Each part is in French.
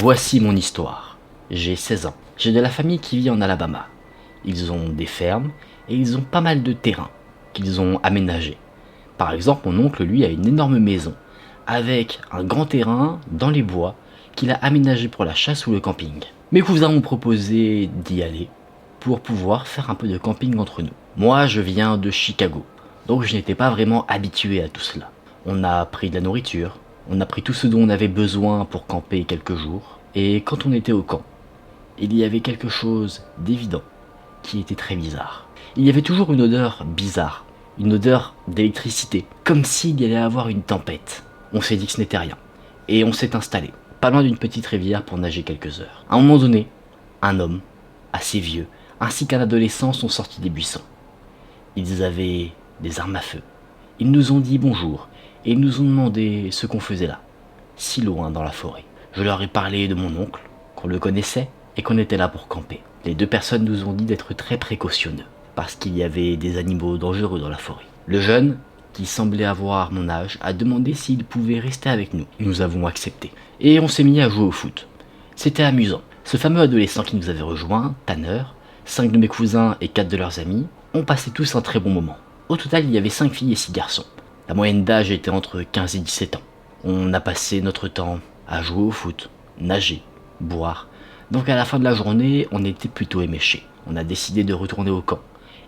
Voici mon histoire. J'ai 16 ans. J'ai de la famille qui vit en Alabama. Ils ont des fermes et ils ont pas mal de terrains qu'ils ont aménagés. Par exemple, mon oncle, lui, a une énorme maison avec un grand terrain dans les bois qu'il a aménagé pour la chasse ou le camping. Mes cousins m'ont proposé d'y aller pour pouvoir faire un peu de camping entre nous. Moi, je viens de Chicago, donc je n'étais pas vraiment habitué à tout cela. On a pris de la nourriture, on a pris tout ce dont on avait besoin pour camper quelques jours, et quand on était au camp, il y avait quelque chose d'évident qui était très bizarre. Il y avait toujours une odeur bizarre, une odeur d'électricité, comme s'il y allait avoir une tempête. On s'est dit que ce n'était rien, et on s'est installé, pas loin d'une petite rivière pour nager quelques heures. À un moment donné, un homme, assez vieux, ainsi qu'un adolescent sont sortis des buissons. Ils avaient des armes à feu. Ils nous ont dit bonjour, et ils nous ont demandé ce qu'on faisait là, si loin dans la forêt. Je leur ai parlé de mon oncle, qu'on le connaissait, et qu'on était là pour camper. Les deux personnes nous ont dit d'être très précautionneux, parce qu'il y avait des animaux dangereux dans la forêt. Le jeune, qui semblait avoir mon âge, a demandé s'il pouvait rester avec nous. Nous avons accepté. Et on s'est mis à jouer au foot. C'était amusant. Ce fameux adolescent qui nous avait rejoint, Tanner, 5 de mes cousins et 4 de leurs amis, ont passé tous un très bon moment. Au total, il y avait 5 filles et 6 garçons. La moyenne d'âge était entre 15 et 17 ans. On a passé notre temps à jouer au foot, nager, boire. Donc à la fin de la journée, on était plutôt éméchés. On a décidé de retourner au camp.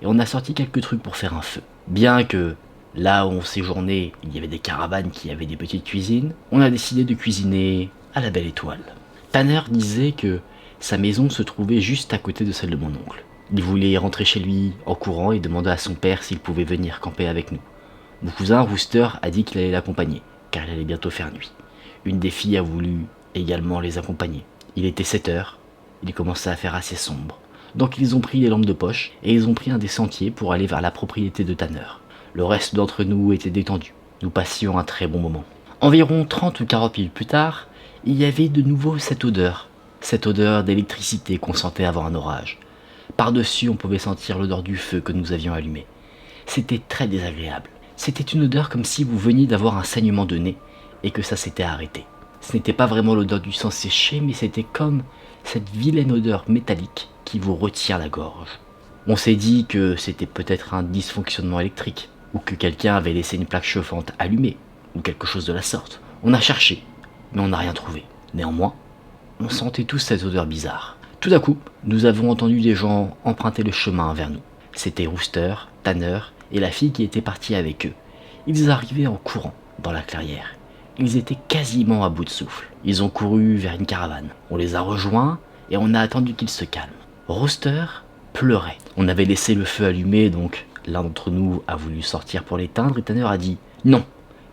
Et on a sorti quelques trucs pour faire un feu. Bien que là où on séjournait, il y avait des caravanes qui avaient des petites cuisines, on a décidé de cuisiner à la belle étoile. Tanner disait que sa maison se trouvait juste à côté de celle de mon oncle. Il voulait rentrer chez lui en courant et demander à son père s'il pouvait venir camper avec nous. Mon cousin Rooster a dit qu'il allait l'accompagner, car il allait bientôt faire nuit. Une des filles a voulu également les accompagner. Il était 7 heures, il commençait à faire assez sombre. Donc ils ont pris les lampes de poche et ils ont pris un des sentiers pour aller vers la propriété de Tanner. Le reste d'entre nous était détendu. Nous passions un très bon moment. Environ 30 ou 40 minutes plus tard, il y avait de nouveau cette odeur d'électricité qu'on sentait avant un orage. Par-dessus, on pouvait sentir l'odeur du feu que nous avions allumé. C'était très désagréable. C'était une odeur comme si vous veniez d'avoir un saignement de nez et que ça s'était arrêté. Ce n'était pas vraiment l'odeur du sang séché, mais c'était comme cette vilaine odeur métallique qui vous retient la gorge. On s'est dit que c'était peut-être un dysfonctionnement électrique, ou que quelqu'un avait laissé une plaque chauffante allumée, ou quelque chose de la sorte. On a cherché, mais on n'a rien trouvé. Néanmoins, on sentait tous cette odeur bizarre. Tout à coup, nous avons entendu des gens emprunter le chemin vers nous. C'était Rooster, Tanner et la fille qui était partie avec eux. Ils arrivaient en courant dans la clairière. Ils étaient quasiment à bout de souffle. Ils ont couru vers une caravane. On les a rejoints et on a attendu qu'ils se calment. Rooster pleurait. On avait laissé le feu allumé, donc l'un d'entre nous a voulu sortir pour l'éteindre et Tanner a dit « Non,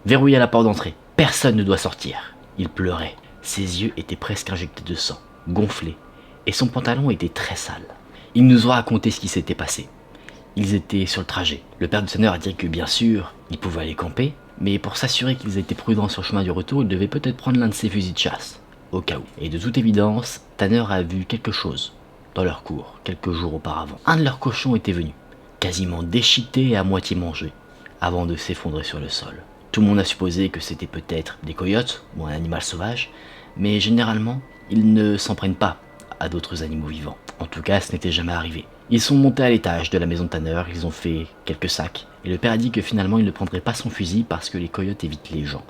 verrouillez la porte d'entrée. Personne ne doit sortir. » Il pleurait. Ses yeux étaient presque injectés de sang, gonflés, et son pantalon était très sale. Il nous a raconté ce qui s'était passé. Ils étaient sur le trajet. Le père de Tanner a dit que bien sûr, ils pouvaient aller camper, mais pour s'assurer qu'ils étaient prudents sur le chemin du retour, ils devaient peut-être prendre l'un de ses fusils de chasse, au cas où. Et de toute évidence, Tanner a vu quelque chose dans leur cour, quelques jours auparavant. Un de leurs cochons était venu, quasiment déchiqueté et à moitié mangé, avant de s'effondrer sur le sol. Tout le monde a supposé que c'était peut-être des coyotes ou un animal sauvage, mais généralement, ils ne s'en prennent pas à d'autres animaux vivants. En tout cas, ce n'était jamais arrivé. Ils sont montés à l'étage de la maison de Tanner, ils ont fait quelques sacs, et le père a dit que finalement il ne prendrait pas son fusil parce que les coyotes évitent les gens.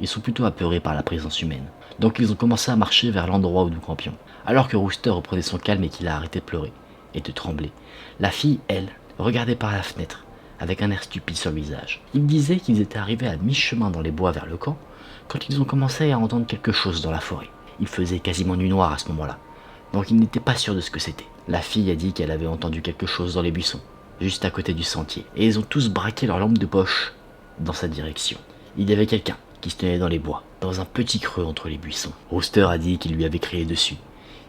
Ils sont plutôt apeurés par la présence humaine. Donc ils ont commencé à marcher vers l'endroit où nous campions. Alors que Rooster reprenait son calme et qu'il a arrêté de pleurer et de trembler, la fille, elle, regardait par la fenêtre, avec un air stupide sur le visage. Il disait qu'ils étaient arrivés à mi-chemin dans les bois vers le camp, quand ils ont commencé à entendre quelque chose dans la forêt. Il faisait quasiment nuit noire à ce moment-là, donc ils n'étaient pas sûrs de ce que c'était. La fille a dit qu'elle avait entendu quelque chose dans les buissons, juste à côté du sentier, et ils ont tous braqué leur lampe de poche dans sa direction. Il y avait quelqu'un qui se tenait dans les bois, dans un petit creux entre les buissons. Rooster a dit qu'il lui avait crié dessus,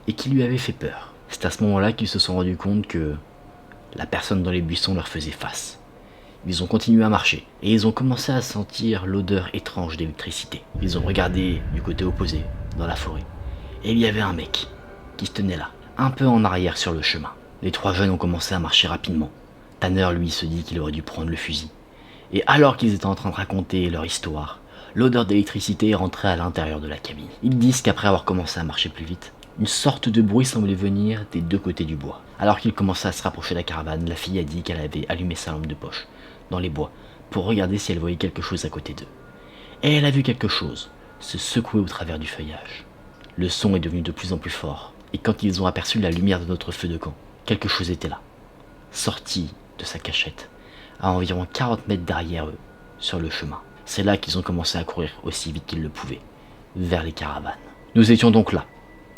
et qu'il lui avait fait peur. C'est à ce moment-là qu'ils se sont rendus compte que la personne dans les buissons leur faisait face. Ils ont continué à marcher, et ils ont commencé à sentir l'odeur étrange d'électricité. Ils ont regardé du côté opposé, dans la forêt, et il y avait un mec qui se tenait là, un peu en arrière sur le chemin. Les trois jeunes ont commencé à marcher rapidement. Tanner, lui, se dit qu'il aurait dû prendre le fusil. Et alors qu'ils étaient en train de raconter leur histoire, L'odeur d'électricité est rentrée à l'intérieur de la cabine. Ils disent qu'après avoir commencé à marcher plus vite, une sorte de bruit semblait venir des deux côtés du bois. Alors qu'ils commençaient à se rapprocher de la caravane, la fille a dit qu'elle avait allumé sa lampe de poche, dans les bois, pour regarder si elle voyait quelque chose à côté d'eux. Et elle a vu quelque chose se secouer au travers du feuillage. Le son est devenu de plus en plus fort, et quand ils ont aperçu la lumière de notre feu de camp, quelque chose était là, sorti de sa cachette, à environ 40 mètres derrière eux, sur le chemin. C'est là qu'ils ont commencé à courir aussi vite qu'ils le pouvaient, vers les caravanes. Nous étions donc là,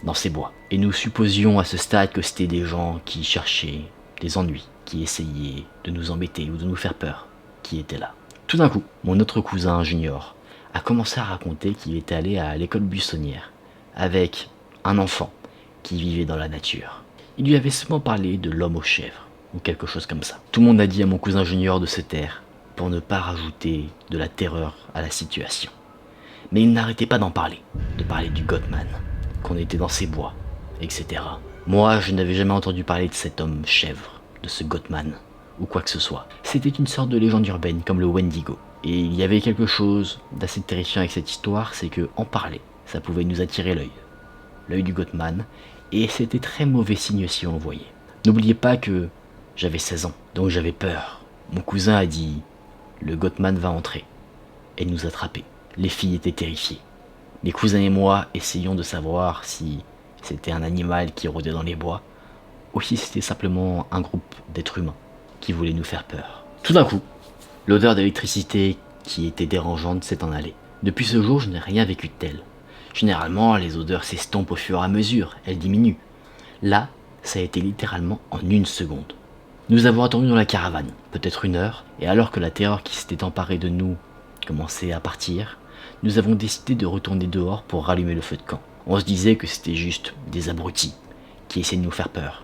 dans ces bois, et nous supposions à ce stade que c'était des gens qui cherchaient des ennuis, qui essayaient de nous embêter ou de nous faire peur, qui étaient là. Tout d'un coup, mon autre cousin Junior a commencé à raconter qu'il était allé à l'école buissonnière avec un enfant qui vivait dans la nature. Il lui avait seulement parlé de l'homme aux chèvres, ou quelque chose comme ça. Tout le monde a dit à mon cousin Junior de se taire, pour ne pas rajouter de la terreur à la situation. Mais il n'arrêtait pas d'en parler, de parler du Gottman, qu'on était dans ses bois, etc. Moi, je n'avais jamais entendu parler de cet homme chèvre, de ce Gottman, ou quoi que ce soit. C'était une sorte de légende urbaine, comme le Wendigo. Et il y avait quelque chose d'assez terrifiant avec cette histoire, c'est que en parler, ça pouvait nous attirer l'œil du Gottman, et c'était très mauvais signe si on voyait. N'oubliez pas que j'avais 16 ans, donc j'avais peur. Mon cousin a dit « Le Gottman va entrer et nous attraper ». Les filles étaient terrifiées. Mes cousins et moi essayions de savoir si c'était un animal qui rôdait dans les bois, ou si c'était simplement un groupe d'êtres humains qui voulaient nous faire peur. Tout d'un coup, l'odeur d'électricité qui était dérangeante s'est en allée. Depuis ce jour, je n'ai rien vécu de tel. Généralement, les odeurs s'estompent au fur et à mesure, elles diminuent. Là, ça a été littéralement en une seconde. Nous avons attendu dans la caravane, peut-être 1 heure, et alors que la terreur qui s'était emparée de nous commençait à partir, nous avons décidé de retourner dehors pour rallumer le feu de camp. On se disait que c'était juste des abrutis qui essayaient de nous faire peur.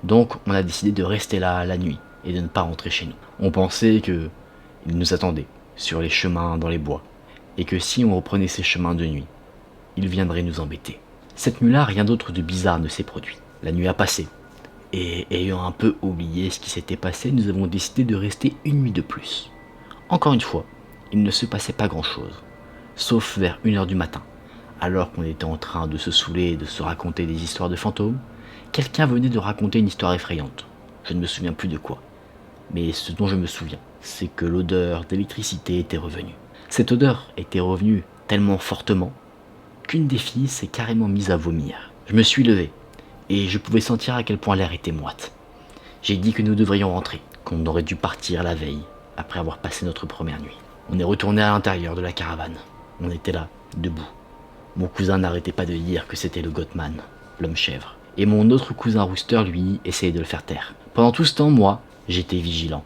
Donc on a décidé de rester là la nuit et de ne pas rentrer chez nous. On pensait qu'ils nous attendaient sur les chemins dans les bois, et que si on reprenait ces chemins de nuit, ils viendraient nous embêter. Cette nuit-là, rien d'autre de bizarre ne s'est produit. La nuit a passé, et ayant un peu oublié ce qui s'était passé, nous avons décidé de rester une nuit de plus. Encore une fois, il ne se passait pas grand-chose, sauf vers 1 heure du matin, alors qu'on était en train de se saouler et de se raconter des histoires de fantômes. Quelqu'un venait de raconter une histoire effrayante. Je ne me souviens plus de quoi. Mais ce dont je me souviens, c'est que l'odeur d'électricité était revenue. Cette odeur était revenue tellement fortement qu'une des filles s'est carrément mise à vomir. Je me suis levé, et je pouvais sentir à quel point l'air était moite. J'ai dit que nous devrions rentrer, qu'on aurait dû partir la veille, après avoir passé notre première nuit. On est retourné à l'intérieur de la caravane. On était là, debout. Mon cousin n'arrêtait pas de dire que c'était le Gottman, l'homme chèvre. Et mon autre cousin Rooster, lui, essayait de le faire taire. Pendant tout ce temps, moi, j'étais vigilant.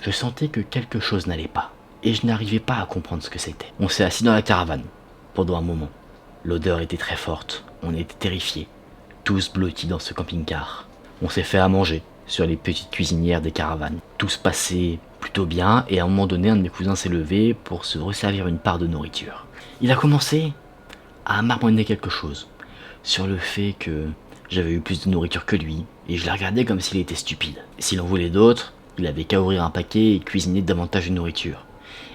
Je sentais que quelque chose n'allait pas, et je n'arrivais pas à comprendre ce que c'était. On s'est assis dans la caravane, pendant un moment. L'odeur était très forte, on était terrifiés, tous blottis dans ce camping-car. On s'est fait à manger sur les petites cuisinières des caravanes. Tout se passait plutôt bien, et à un moment donné, un de mes cousins s'est levé pour se resservir une part de nourriture. Il a commencé à marmonner quelque chose sur le fait que j'avais eu plus de nourriture que lui, et je l'ai regardé comme s'il était stupide. S'il en voulait d'autres, il avait qu'à ouvrir un paquet et cuisiner davantage de nourriture.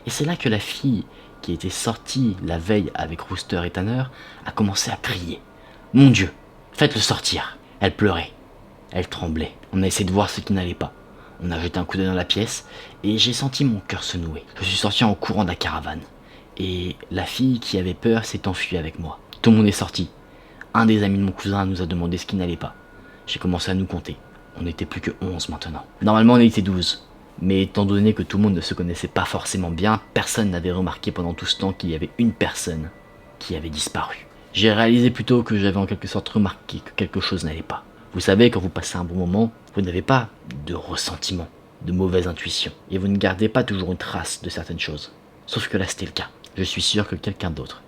Et c'est là que la fille qui était sortie la veille avec Rooster et Tanner a commencé à crier. « Mon Dieu, faites-le sortir !» Elle pleurait, elle tremblait. On a essayé de voir ce qui n'allait pas. On a jeté un coup d'œil dans la pièce, et j'ai senti mon cœur se nouer. Je suis sorti en courant de la caravane, et la fille qui avait peur s'est enfuie avec moi. Tout le monde est sorti. Un des amis de mon cousin nous a demandé ce qui n'allait pas. J'ai commencé à nous compter. On n'était plus que 11 maintenant. Normalement on était 12. Mais étant donné que tout le monde ne se connaissait pas forcément bien, personne n'avait remarqué pendant tout ce temps qu'il y avait une personne qui avait disparu. J'ai réalisé plutôt que j'avais en quelque sorte remarqué que quelque chose n'allait pas. Vous savez, quand vous passez un bon moment, vous n'avez pas de ressentiment, de mauvaise intuition, et vous ne gardez pas toujours une trace de certaines choses. Sauf que là c'était le cas. Je suis sûr que quelqu'un d'autre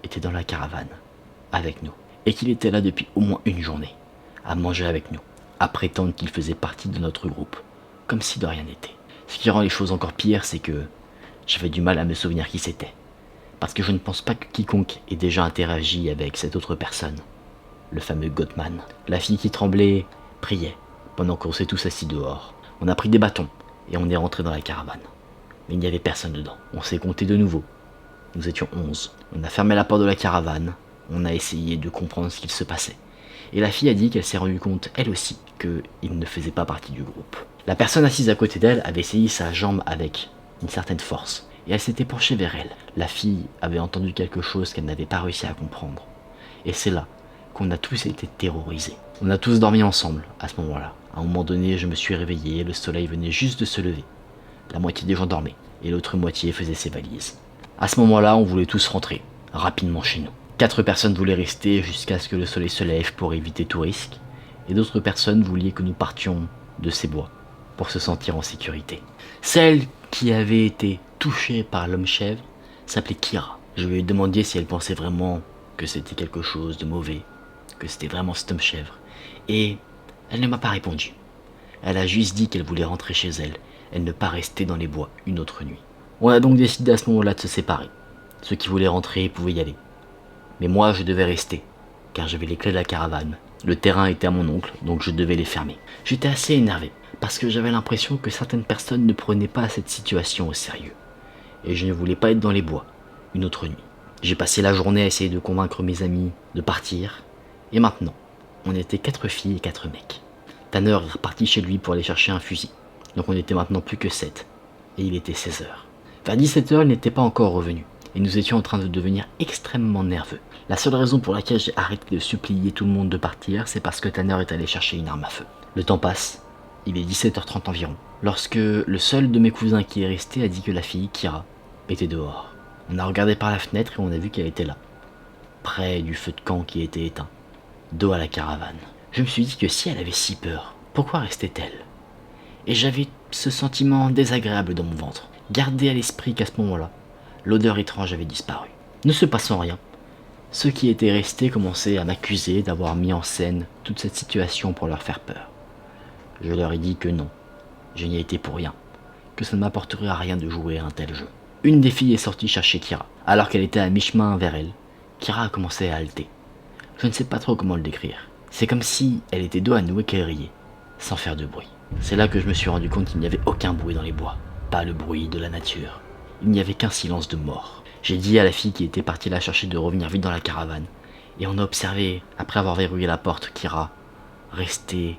était dans la caravane, avec nous, et qu'il était là depuis au moins une journée, à manger avec nous, à prétendre qu'il faisait partie de notre groupe, comme si de rien n'était. Ce qui rend les choses encore pires, c'est que j'avais du mal à me souvenir qui c'était, parce que je ne pense pas que quiconque ait déjà interagi avec cette autre personne, le fameux Gottman. La fille qui tremblait priait, pendant qu'on s'est tous assis dehors. On a pris des bâtons, et on est rentré dans la caravane. Mais il n'y avait personne dedans. On s'est compté de nouveau. Nous étions 11. On a fermé la porte de la caravane, on a essayé de comprendre ce qu'il se passait. Et la fille a dit qu'elle s'est rendue compte, elle aussi, qu'il ne faisait pas partie du groupe. La personne assise à côté d'elle avait saisi sa jambe avec une certaine force, et elle s'était penchée vers elle. La fille avait entendu quelque chose qu'elle n'avait pas réussi à comprendre. Et c'est là qu'on a tous été terrorisés. On a tous dormi ensemble, à ce moment-là. À un moment donné, je me suis réveillé, le soleil venait juste de se lever. La moitié des gens dormaient, et l'autre moitié faisait ses valises. À ce moment-là, on voulait tous rentrer, rapidement chez nous. 4 personnes voulaient rester jusqu'à ce que le soleil se lève pour éviter tout risque, et d'autres personnes voulaient que nous partions de ces bois pour se sentir en sécurité. Celle qui avait été touchée par l'homme chèvre s'appelait Kira. Je lui ai demandé si elle pensait vraiment que c'était quelque chose de mauvais, que c'était vraiment cet homme chèvre, et elle ne m'a pas répondu. Elle a juste dit qu'elle voulait rentrer chez elle, et ne pas rester dans les bois une autre nuit. On a donc décidé à ce moment-là de se séparer. Ceux qui voulaient rentrer pouvaient y aller. Mais moi, je devais rester, car j'avais les clés de la caravane. Le terrain était à mon oncle, donc je devais les fermer. J'étais assez énervé, parce que j'avais l'impression que certaines personnes ne prenaient pas cette situation au sérieux. Et je ne voulais pas être dans les bois, une autre nuit. J'ai passé la journée à essayer de convaincre mes amis de partir, et maintenant, on était 4 filles et 4 mecs. Tanner est reparti chez lui pour aller chercher un fusil, donc on était maintenant plus que 7, et il était 16h. Vers 17h, il n'était pas encore revenu, et nous étions en train de devenir extrêmement nerveux. La seule raison pour laquelle j'ai arrêté de supplier tout le monde de partir, c'est parce que Tanner est allé chercher une arme à feu. Le temps passe, il est 17h30 environ, lorsque le seul de mes cousins qui est resté a dit que la fille, Kira, était dehors. On a regardé par la fenêtre et on a vu qu'elle était là, près du feu de camp qui était éteint, dos à la caravane. Je me suis dit que si elle avait si peur, pourquoi restait-elle? Et j'avais ce sentiment désagréable dans mon ventre. Gardez à l'esprit qu'à ce moment-là, l'odeur étrange avait disparu. Ne se passant rien, ceux qui étaient restés commençaient à m'accuser d'avoir mis en scène toute cette situation pour leur faire peur. Je leur ai dit que non, je n'y ai été pour rien, que ça ne m'apporterait à rien de jouer à un tel jeu. Une des filles est sortie chercher Kira. Alors qu'elle était à mi-chemin vers elle, Kira a commencé à halter. Je ne sais pas trop comment le décrire. C'est comme si elle était dos à nous et qu'elle riait, sans faire de bruit. C'est là que je me suis rendu compte qu'il n'y avait aucun bruit dans les bois, pas le bruit de la nature. Il n'y avait qu'un silence de mort. J'ai dit à la fille qui était partie la chercher de revenir vite dans la caravane, et on a observé, après avoir verrouillé la porte, Kira rester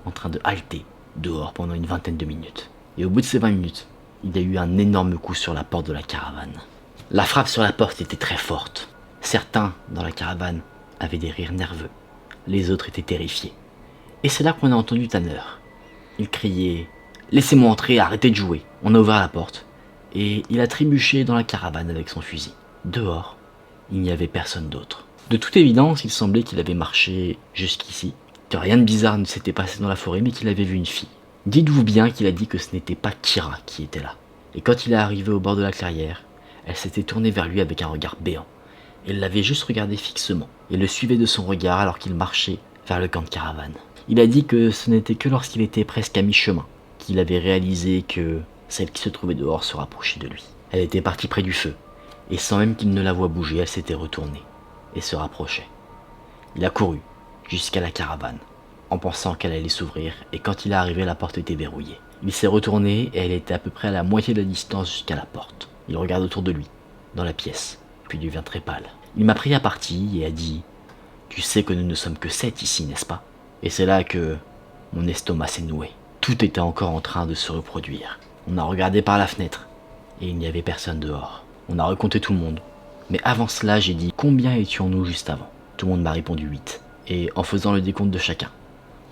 en train de halter dehors pendant une vingtaine de minutes. Et au bout de ces 20 minutes, il y a eu un énorme coup sur la porte de la caravane. La frappe sur la porte était très forte. Certains dans la caravane avaient des rires nerveux, les autres étaient terrifiés. Et c'est là qu'on a entendu Tanner. Il criait « Laissez-moi entrer, arrêtez de jouer !» On a ouvert la porte, et il a trébuché dans la caravane avec son fusil. Dehors, il n'y avait personne d'autre. De toute évidence, il semblait qu'il avait marché jusqu'ici, que rien de bizarre ne s'était passé dans la forêt, mais qu'il avait vu une fille. Dites-vous bien qu'il a dit que ce n'était pas Kira qui était là. Et quand il est arrivé au bord de la clairière, elle s'était tournée vers lui avec un regard béant. Elle l'avait juste regardé fixement, et le suivait de son regard alors qu'il marchait vers le camp de caravane. Il a dit que ce n'était que lorsqu'il était presque à mi-chemin qu'il avait réalisé que celle qui se trouvait dehors se rapprochait de lui. Elle était partie près du feu, et sans même qu'il ne la voie bouger, elle s'était retournée et se rapprochait. Il a couru jusqu'à la caravane, en pensant qu'elle allait s'ouvrir, et quand il est arrivé, la porte était verrouillée. Il s'est retourné et elle était à peu près à la moitié de la distance jusqu'à la porte. Il regarde autour de lui, dans la pièce, puis devient très pâle. Il m'a pris à partie et a dit « Tu sais que nous ne sommes que 7 ici, n'est-ce pas ?» Et c'est là que mon estomac s'est noué. Tout était encore en train de se reproduire. On a regardé par la fenêtre, et il n'y avait personne dehors. On a recompté tout le monde. Mais avant cela, j'ai dit « Combien étions-nous juste avant ?» Tout le monde m'a répondu 8. Et en faisant le décompte de chacun,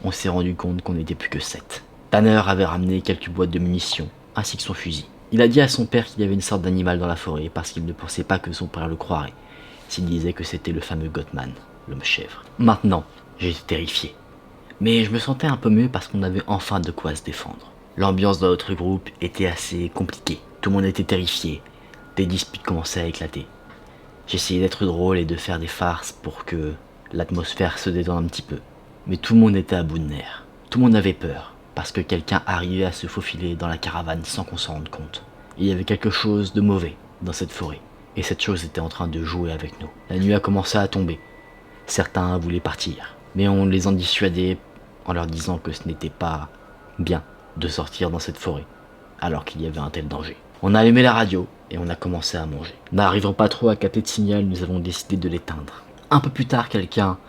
on s'est rendu compte qu'on n'était plus que 7. Tanner avait ramené quelques boîtes de munitions, ainsi que son fusil. Il a dit à son père qu'il y avait une sorte d'animal dans la forêt, parce qu'il ne pensait pas que son père le croirait, s'il disait que c'était le fameux Gottman, l'homme chèvre. Maintenant, j'étais terrifié. Mais je me sentais un peu mieux parce qu'on avait enfin de quoi se défendre. L'ambiance dans notre groupe était assez compliquée. Tout le monde était terrifié. Des disputes commençaient à éclater. J'essayais d'être drôle et de faire des farces pour que l'atmosphère se détende un petit peu. Mais tout le monde était à bout de nerfs. Tout le monde avait peur, parce que quelqu'un arrivait à se faufiler dans la caravane sans qu'on s'en rende compte. Et il y avait quelque chose de mauvais dans cette forêt, et cette chose était en train de jouer avec nous. La nuit a commencé à tomber. Certains voulaient partir, mais on les en dissuadait en leur disant que ce n'était pas bien de sortir dans cette forêt, alors qu'il y avait un tel danger. On a allumé la radio et on a commencé à manger. N'arrivant pas trop à capter de signal, nous avons décidé de l'éteindre. Un peu plus tard, quelqu'un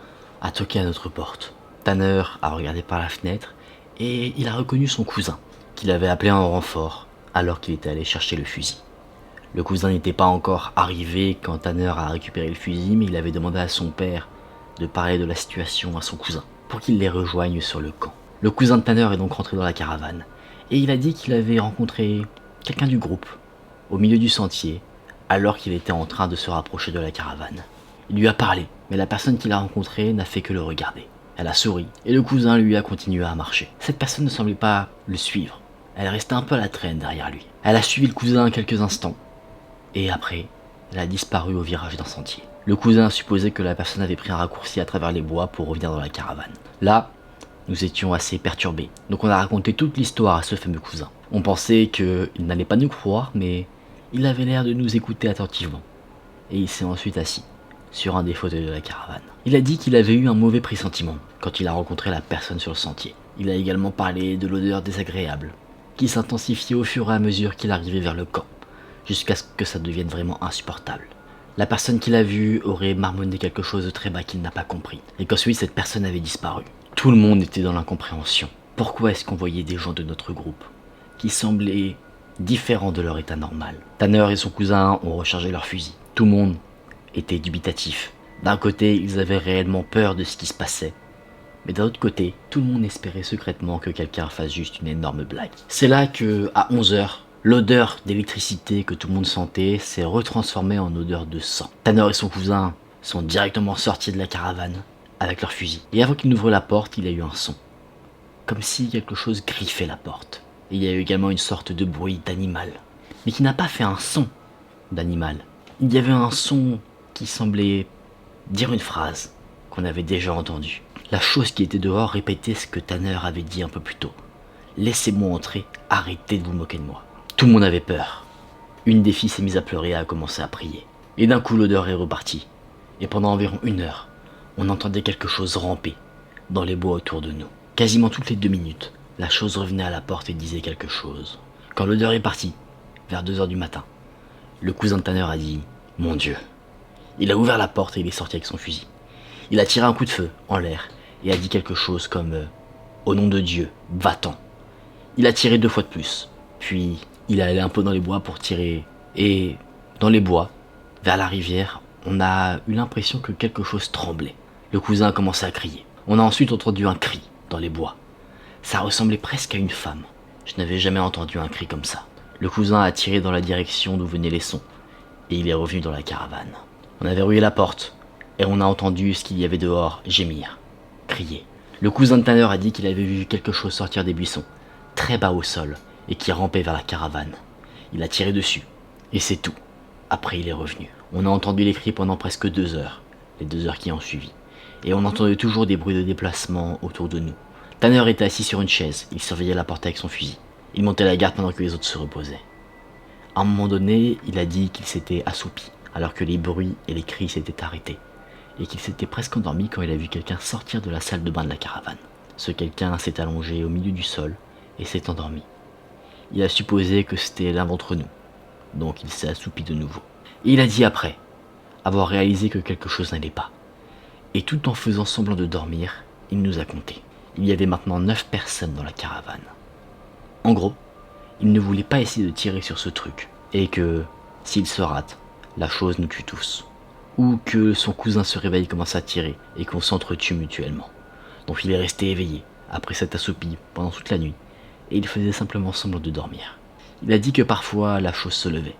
a toqué à notre porte. Tanner a regardé par la fenêtre et il a reconnu son cousin, qu'il avait appelé en renfort alors qu'il était allé chercher le fusil. Le cousin n'était pas encore arrivé quand Tanner a récupéré le fusil, mais il avait demandé à son père de parler de la situation à son cousin pour qu'il les rejoigne sur le camp. Le cousin de Tanner est donc rentré dans la caravane et il a dit qu'il avait rencontré quelqu'un du groupe au milieu du sentier alors qu'il était en train de se rapprocher de la caravane. Il lui a parlé, mais la personne qu'il a rencontrée n'a fait que le regarder. Elle a souri et le cousin lui a continué à marcher. Cette personne ne semblait pas le suivre. Elle restait un peu à la traîne derrière lui. Elle a suivi le cousin quelques instants et après, elle a disparu au virage d'un sentier. Le cousin a supposé que la personne avait pris un raccourci à travers les bois pour revenir dans la caravane. Là, nous étions assez perturbés, donc on a raconté toute l'histoire à ce fameux cousin. On pensait qu'il n'allait pas nous croire, mais il avait l'air de nous écouter attentivement. Et il s'est ensuite assis sur un des fauteuils de la caravane. Il a dit qu'il avait eu un mauvais pressentiment quand il a rencontré la personne sur le sentier. Il a également parlé de l'odeur désagréable, qui s'intensifiait au fur et à mesure qu'il arrivait vers le camp, jusqu'à ce que ça devienne vraiment insupportable. La personne qu'il a vue aurait marmonné quelque chose de très bas qu'il n'a pas compris, et qu'ensuite cette personne avait disparu. Tout le monde était dans l'incompréhension. Pourquoi est-ce qu'on voyait des gens de notre groupe qui semblaient différents de leur état normal? Tanner et son cousin ont rechargé leurs fusils. Tout le monde était dubitatif. D'un côté, ils avaient réellement peur de ce qui se passait, mais d'un autre côté, tout le monde espérait secrètement que quelqu'un fasse juste une énorme blague. C'est là que, à 11h, l'odeur d'électricité que tout le monde sentait s'est retransformée en odeur de sang. Tanner et son cousin sont directement sortis de la caravane avec leurs fusils. Et avant qu'ils n'ouvrent la porte, il y a eu un son. Comme si quelque chose griffait la porte. Et il y a eu également une sorte de bruit d'animal. Mais qui n'a pas fait un son d'animal. Il y avait un son qui semblait dire une phrase qu'on avait déjà entendue. La chose qui était dehors répétait ce que Tanner avait dit un peu plus tôt. Laissez-moi entrer, arrêtez de vous moquer de moi. Tout le monde avait peur. Une des filles s'est mise à pleurer et a commencé à prier. Et d'un coup l'odeur est repartie. Et pendant environ 1 heure, on entendait quelque chose ramper dans les bois autour de nous. Quasiment toutes les 2 minutes, la chose revenait à la porte et disait quelque chose. Quand l'odeur est partie, vers 2h du matin, le cousin de Tanner a dit « Mon Dieu ». Il a ouvert la porte et il est sorti avec son fusil. Il a tiré un coup de feu en l'air et a dit quelque chose comme « Au nom de Dieu, va-t'en ». Il a tiré 2 fois de plus, puis il est allé un peu dans les bois pour tirer. Et dans les bois, vers la rivière, on a eu l'impression que quelque chose tremblait. Le cousin a commencé à crier. On a ensuite entendu un cri dans les bois. Ça ressemblait presque à une femme. Je n'avais jamais entendu un cri comme ça. Le cousin a tiré dans la direction d'où venaient les sons, et il est revenu dans la caravane. On a verrouillé la porte, et on a entendu ce qu'il y avait dehors gémir, crier. Le cousin de Tanner a dit qu'il avait vu quelque chose sortir des buissons, très bas au sol, et qui rampait vers la caravane. Il a tiré dessus, et c'est tout. Après il est revenu. On a entendu les cris pendant presque 2 heures, les 2 heures qui ont suivi, et on entendait toujours des bruits de déplacement autour de nous. Tanner était assis sur une chaise, il surveillait la porte avec son fusil. Il montait la garde pendant que les autres se reposaient. À un moment donné, il a dit qu'il s'était assoupi, alors que les bruits et les cris s'étaient arrêtés, et qu'il s'était presque endormi quand il a vu quelqu'un sortir de la salle de bain de la caravane. Ce quelqu'un s'est allongé au milieu du sol et s'est endormi. Il a supposé que c'était l'un d'entre nous, donc il s'est assoupi de nouveau. Et il a dit après avoir réalisé que quelque chose n'allait pas. Et tout en faisant semblant de dormir, il nous a compté. Il y avait maintenant 9 personnes dans la caravane. En gros, il ne voulait pas essayer de tirer sur ce truc, et que, s'il se rate, la chose nous tue tous. Ou que son cousin se réveille et commence à tirer, et qu'on s'entretue mutuellement. Donc il est resté éveillé, après s'être assoupi pendant toute la nuit, et il faisait simplement semblant de dormir. Il a dit que parfois la chose se levait,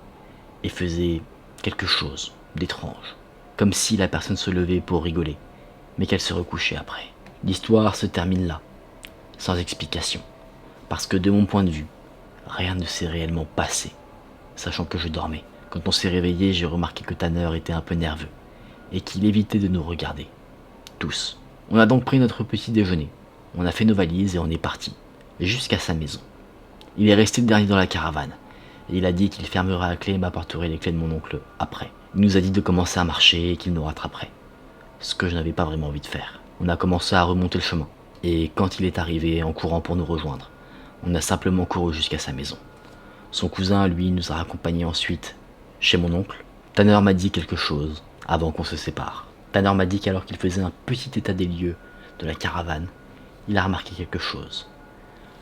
et faisait quelque chose d'étrange, comme si la personne se levait pour rigoler, mais qu'elle se recouchait après. L'histoire se termine là, sans explication, parce que de mon point de vue, rien ne s'est réellement passé, sachant que je dormais. Quand on s'est réveillé, j'ai remarqué que Tanner était un peu nerveux, et qu'il évitait de nous regarder. Tous. On a donc pris notre petit déjeuner, on a fait nos valises et on est parti, jusqu'à sa maison. Il est resté le dernier dans la caravane, et il a dit qu'il fermerait la clé et m'apporterait les clés de mon oncle après. Il nous a dit de commencer à marcher et qu'il nous rattraperait, ce que je n'avais pas vraiment envie de faire. On a commencé à remonter le chemin, et quand il est arrivé en courant pour nous rejoindre, on a simplement couru jusqu'à sa maison. Son cousin, lui, nous a raccompagnés ensuite chez mon oncle. Tanner m'a dit quelque chose avant qu'on se sépare. Tanner m'a dit qu'alors qu'il faisait un petit état des lieux de la caravane, il a remarqué quelque chose.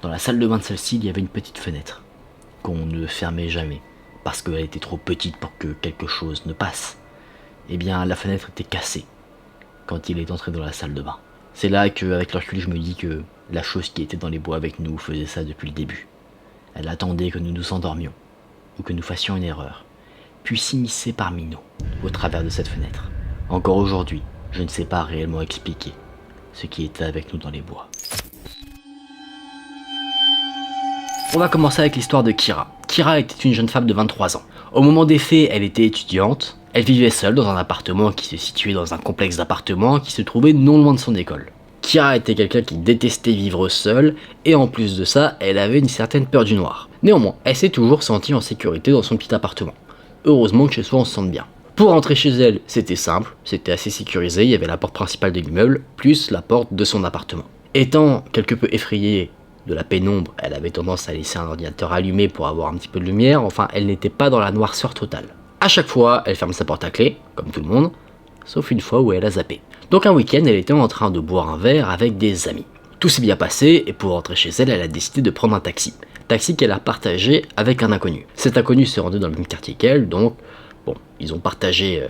Dans la salle de bain de celle-ci, il y avait une petite fenêtre qu'on ne fermait jamais parce qu'elle était trop petite pour que quelque chose ne passe. Eh bien, la fenêtre était cassée quand il est entré dans la salle de bain. C'est là qu'avec le recul, je me dis que la chose qui était dans les bois avec nous faisait ça depuis le début. Elle attendait que nous nous endormions ou que nous fassions une erreur, puis s'immiscer parmi nous au travers de cette fenêtre. Encore aujourd'hui, je ne sais pas réellement expliquer ce qui était avec nous dans les bois. On va commencer avec l'histoire de Kira. Kira était une jeune femme de 23 ans. Au moment des faits, elle était étudiante. Elle vivait seule dans un appartement qui se situait dans un complexe d'appartements qui se trouvait non loin de son école. Kira était quelqu'un qui détestait vivre seule, et en plus de ça, elle avait une certaine peur du noir. Néanmoins, elle s'est toujours sentie en sécurité dans son petit appartement. Heureusement que chez soi on se sente bien. Pour rentrer chez elle, c'était simple, c'était assez sécurisé, il y avait la porte principale de l'immeuble, plus la porte de son appartement. Étant quelque peu effrayée de la pénombre, elle avait tendance à laisser un ordinateur allumé pour avoir un petit peu de lumière, enfin elle n'était pas dans la noirceur totale. À chaque fois, elle ferme sa porte à clé, comme tout le monde, sauf une fois où elle a zappé. Donc un week-end, elle était en train de boire un verre avec des amis. Tout s'est bien passé, et pour rentrer chez elle, elle a décidé de prendre un taxi. Taxi qu'elle a partagé avec un inconnu. Cet inconnu se rendait dans le même quartier qu'elle, donc bon, ils ont partagé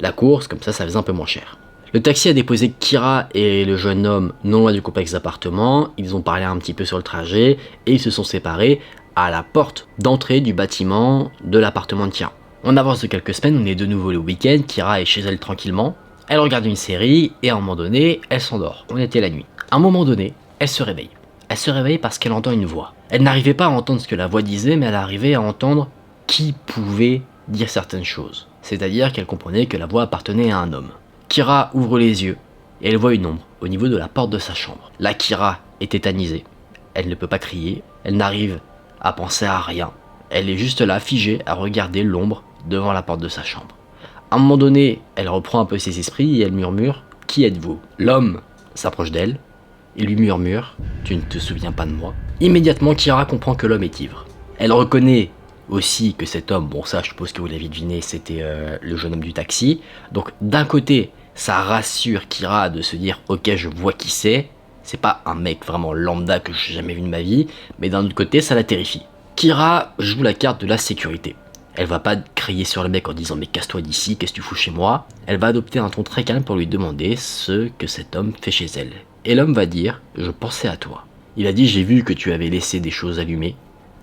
la course, comme ça faisait un peu moins cher. Le taxi a déposé Kira et le jeune homme non loin du complexe d'appartements, ils ont parlé un petit peu sur le trajet, et ils se sont séparés à la porte d'entrée du bâtiment de l'appartement de Kira. On avance de quelques semaines, on est de nouveau le week-end, Kira est chez elle tranquillement, elle regarde une série, et à un moment donné, elle s'endort. On était la nuit. À un moment donné, elle se réveille. Elle se réveille parce qu'elle entend une voix. Elle n'arrivait pas à entendre ce que la voix disait, mais elle arrivait à entendre qui pouvait dire certaines choses. C'est-à-dire qu'elle comprenait que la voix appartenait à un homme. Kira ouvre les yeux, et elle voit une ombre au niveau de la porte de sa chambre. Là, Kira est tétanisée. Elle ne peut pas crier, elle n'arrive à penser à rien. Elle est juste là, figée, à regarder l'ombre devant la porte de sa chambre. À un moment donné, elle reprend un peu ses esprits et elle murmure « Qui êtes-vous » L'homme s'approche d'elle, il lui murmure « Tu ne te souviens pas de moi ?» Immédiatement, Kira comprend que l'homme est ivre. Elle reconnaît aussi que cet homme, bon ça je suppose que vous l'avez deviné, c'était le jeune homme du taxi. Donc d'un côté, ça rassure Kira de se dire « Ok, je vois qui c'est pas un mec vraiment lambda que j'ai jamais vu de ma vie », mais d'un autre côté, ça la terrifie. Kira joue la carte de la sécurité. Elle va pas crier sur le mec en disant « Mais casse-toi d'ici, qu'est-ce que tu fous chez moi ?» Elle va adopter un ton très calme pour lui demander ce que cet homme fait chez elle. Et l'homme va dire « Je pensais à toi. » Il a dit « J'ai vu que tu avais laissé des choses allumées.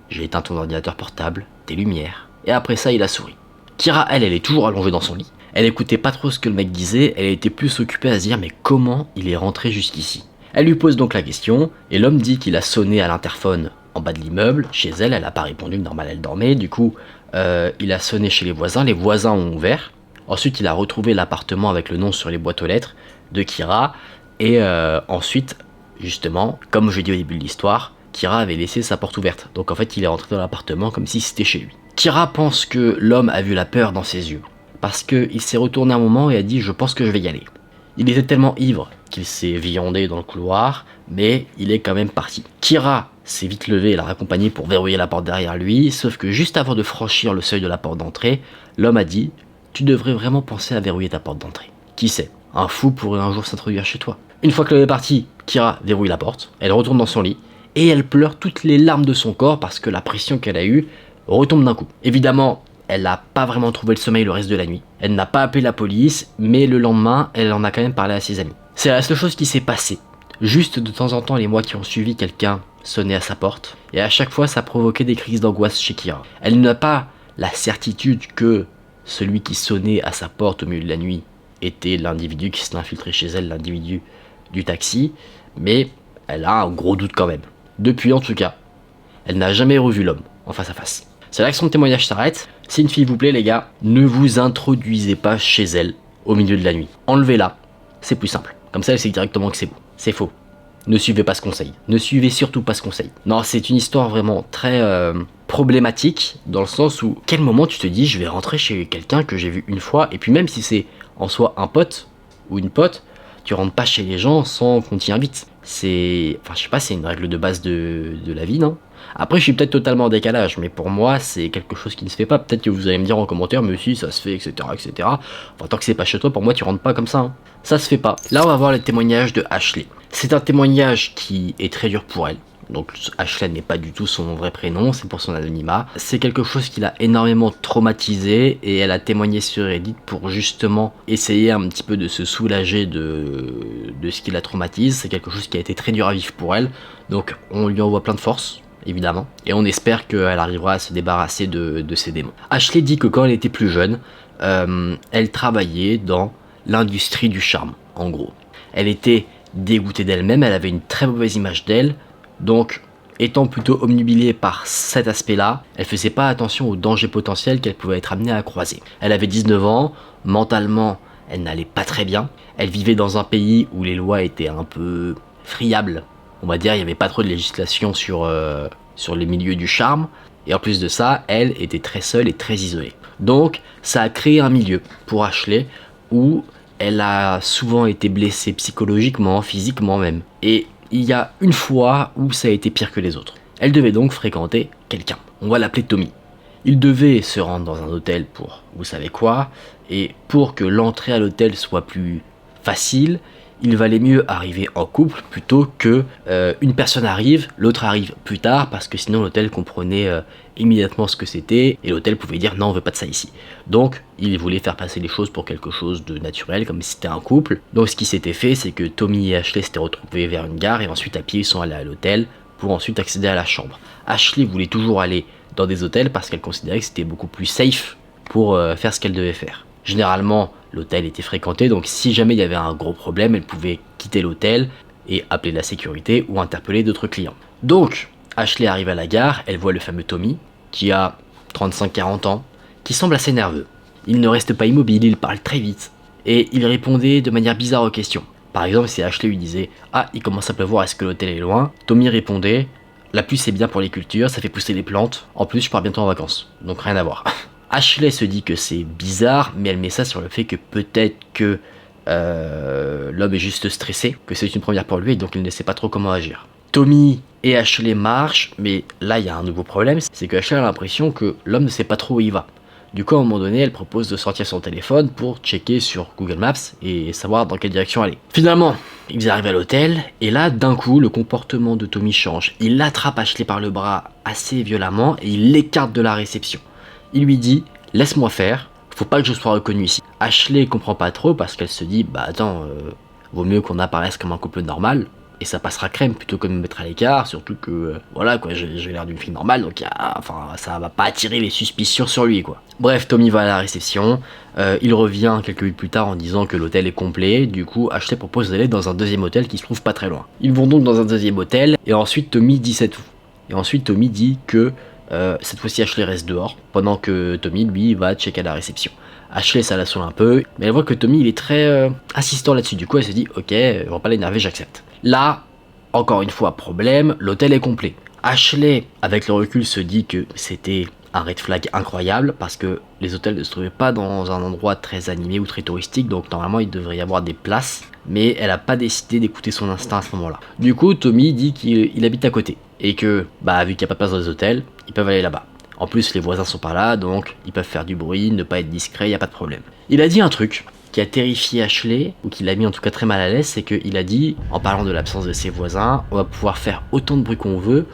J'ai éteint ton ordinateur portable, tes lumières. » Et après ça, il a souri. Kira, elle est toujours allongée dans son lit. Elle écoutait pas trop ce que le mec disait, elle était plus occupée à se dire « Mais comment il est rentré jusqu'ici ?» Elle lui pose donc la question, et l'homme dit qu'il a sonné à l'interphone en bas de l'immeuble. Chez elle, elle a pas répondu, normal, elle dormait. Du coup, il a sonné chez les voisins ont ouvert. Ensuite, il a retrouvé l'appartement avec le nom sur les boîtes aux lettres de Kira. Et ensuite, justement, comme je l'ai dit au début de l'histoire, Kira avait laissé sa porte ouverte. Donc en fait, il est rentré dans l'appartement comme si c'était chez lui. Kira pense que l'homme a vu la peur dans ses yeux. Parce qu'il s'est retourné un moment et a dit « Je pense que je vais y aller ». Il était tellement ivre qu'il s'est viandé dans le couloir, mais il est quand même parti. Kira s'est vite levé et l'a raccompagné pour verrouiller la porte derrière lui, sauf que juste avant de franchir le seuil de la porte d'entrée, l'homme a dit « Tu devrais vraiment penser à verrouiller ta porte d'entrée. Qui sait, un fou pourrait un jour s'introduire chez toi. » Une fois que l'homme est parti, Kira verrouille la porte, elle retourne dans son lit, et elle pleure toutes les larmes de son corps parce que la pression qu'elle a eue retombe d'un coup. Évidemment, elle n'a pas vraiment trouvé le sommeil le reste de la nuit. Elle n'a pas appelé la police, mais le lendemain, elle en a quand même parlé à ses amis. C'est la seule chose qui s'est passée. Juste de temps en temps, les mois qui ont suivi, quelqu'un sonnait à sa porte, et à chaque fois, ça provoquait des crises d'angoisse chez Kira. Elle n'a pas la certitude que celui qui sonnait à sa porte au milieu de la nuit était l'individu qui s'est infiltré chez elle, l'individu du taxi, mais elle a un gros doute quand même. Depuis, en tout cas, elle n'a jamais revu l'homme en face à face. C'est là que son témoignage s'arrête. Si une fille vous plaît, les gars, ne vous introduisez pas chez elle au milieu de la nuit. Enlevez-la, c'est plus simple. Comme ça, elle sait directement que c'est vous. C'est faux. Ne suivez pas ce conseil. Ne suivez surtout pas ce conseil. Non, c'est une histoire vraiment très problématique, dans le sens où, quel moment tu te dis, je vais rentrer chez quelqu'un que j'ai vu une fois, et puis même si c'est en soi un pote ou une pote, tu rentres pas chez les gens sans qu'on t'y invite. Enfin, je sais pas, c'est une règle de base de la vie, non? Après, je suis peut-être totalement en décalage, mais pour moi, c'est quelque chose qui ne se fait pas. Peut-être que vous allez me dire en commentaire, mais si, ça se fait, etc., etc. Enfin, tant que c'est pas chez toi, pour moi, tu rentres pas comme ça, hein. Ça se fait pas. Là, on va voir le témoignage de Ashley. C'est un témoignage qui est très dur pour elle. Donc Ashley n'est pas du tout son vrai prénom, c'est pour son anonymat. C'est quelque chose qui l'a énormément traumatisée et elle a témoigné sur Reddit pour justement essayer un petit peu de se soulager de ce qui la traumatise. C'est quelque chose qui a été très dur à vivre pour elle. Donc on lui envoie plein de force, évidemment, et on espère qu'elle arrivera à se débarrasser de ses démons. Ashley dit que quand elle était plus jeune, elle travaillait dans l'industrie du charme, en gros. Elle était dégoûtée d'elle-même, elle avait une très mauvaise image d'elle. Donc, étant plutôt omnubilée par cet aspect-là, elle faisait pas attention aux dangers potentiels qu'elle pouvait être amenée à croiser. Elle avait 19 ans, mentalement, elle n'allait pas très bien. Elle vivait dans un pays où les lois étaient un peu friables. On va dire, il n'y avait pas trop de législation sur les milieux du charme. Et en plus de ça, elle était très seule et très isolée. Donc, ça a créé un milieu pour Ashley où elle a souvent été blessée psychologiquement, physiquement même. Et il y a une fois où ça a été pire que les autres. Elle devait donc fréquenter quelqu'un. On va l'appeler Tommy. Il devait se rendre dans un hôtel pour vous savez quoi, et pour que l'entrée à l'hôtel soit plus facile, il valait mieux arriver en couple plutôt que une personne arrive, l'autre arrive plus tard, parce que sinon l'hôtel comprenait immédiatement ce que c'était, et l'hôtel pouvait dire non, on veut pas de ça ici. Donc il voulait faire passer les choses pour quelque chose de naturel, comme si c'était un couple. Donc ce qui s'était fait, c'est que Tommy et Ashley s'étaient retrouvés vers une gare, et ensuite à pied ils sont allés à l'hôtel, pour ensuite accéder à la chambre. Ashley voulait toujours aller dans des hôtels parce qu'elle considérait que c'était beaucoup plus safe pour faire ce qu'elle devait faire. Généralement, l'hôtel était fréquenté, donc si jamais il y avait un gros problème, elle pouvait quitter l'hôtel et appeler la sécurité ou interpeller d'autres clients. Donc, Ashley arrive à la gare, elle voit le fameux Tommy, qui a 35-40 ans, qui semble assez nerveux. Il ne reste pas immobile, il parle très vite, et il répondait de manière bizarre aux questions. Par exemple, si Ashley lui disait « Ah, il commence à pleuvoir, est-ce que l'hôtel est loin ?» Tommy répondait « La pluie c'est bien pour les cultures, ça fait pousser les plantes, en plus je pars bientôt en vacances, donc rien à voir. » Ashley se dit que c'est bizarre, mais elle met ça sur le fait que peut-être que l'homme est juste stressé, que c'est une première pour lui et donc il ne sait pas trop comment agir. Tommy et Ashley marchent, mais là il y a un nouveau problème, c'est que Ashley a l'impression que l'homme ne sait pas trop où il va. Du coup à un moment donné elle propose de sortir son téléphone pour checker sur Google Maps et savoir dans quelle direction aller. Finalement, ils arrivent à l'hôtel et là d'un coup le comportement de Tommy change. Il attrape Ashley par le bras assez violemment et il l'écarte de la réception. Il lui dit « Laisse-moi faire, faut pas que je sois reconnu ici. » Ashley comprend pas trop parce qu'elle se dit « Bah attends, vaut mieux qu'on apparaisse comme un couple normal et ça passera crème plutôt que de me mettre à l'écart, surtout que voilà quoi, j'ai l'air d'une fille normale donc ça va pas attirer les suspicions sur lui quoi. » Bref, Tommy va à la réception, il revient quelques minutes plus tard en disant que l'hôtel est complet, du coup Ashley propose d'aller dans un deuxième hôtel qui se trouve pas très loin. Ils vont donc dans un deuxième hôtel et ensuite Tommy dit c'est tout. Et ensuite Tommy dit que cette fois-ci Ashley reste dehors, pendant que Tommy lui va checker à la réception. Ashley ça la saoule un peu, mais elle voit que Tommy il est très insistant là-dessus, du coup elle se dit ok, on va pas l'énerver, j'accepte. Là, encore une fois problème, l'hôtel est complet. Ashley, avec le recul, se dit que c'était un red flag incroyable, parce que les hôtels ne se trouvaient pas dans un endroit très animé ou très touristique, donc normalement il devrait y avoir des places, mais elle a pas décidé d'écouter son instinct à ce moment-là. Du coup, Tommy dit qu'il habite à côté, et que, vu qu'il n'y a pas de place dans les hôtels, ils peuvent aller là-bas. En plus, les voisins sont pas là, donc ils peuvent faire du bruit, ne pas être discrets, y a pas de problème. Il a dit un truc qui a terrifié Ashley, ou qui l'a mis en tout cas très mal à l'aise, c'est qu'il a dit, en parlant de l'absence de ses voisins, on va pouvoir faire autant de bruit qu'on veut,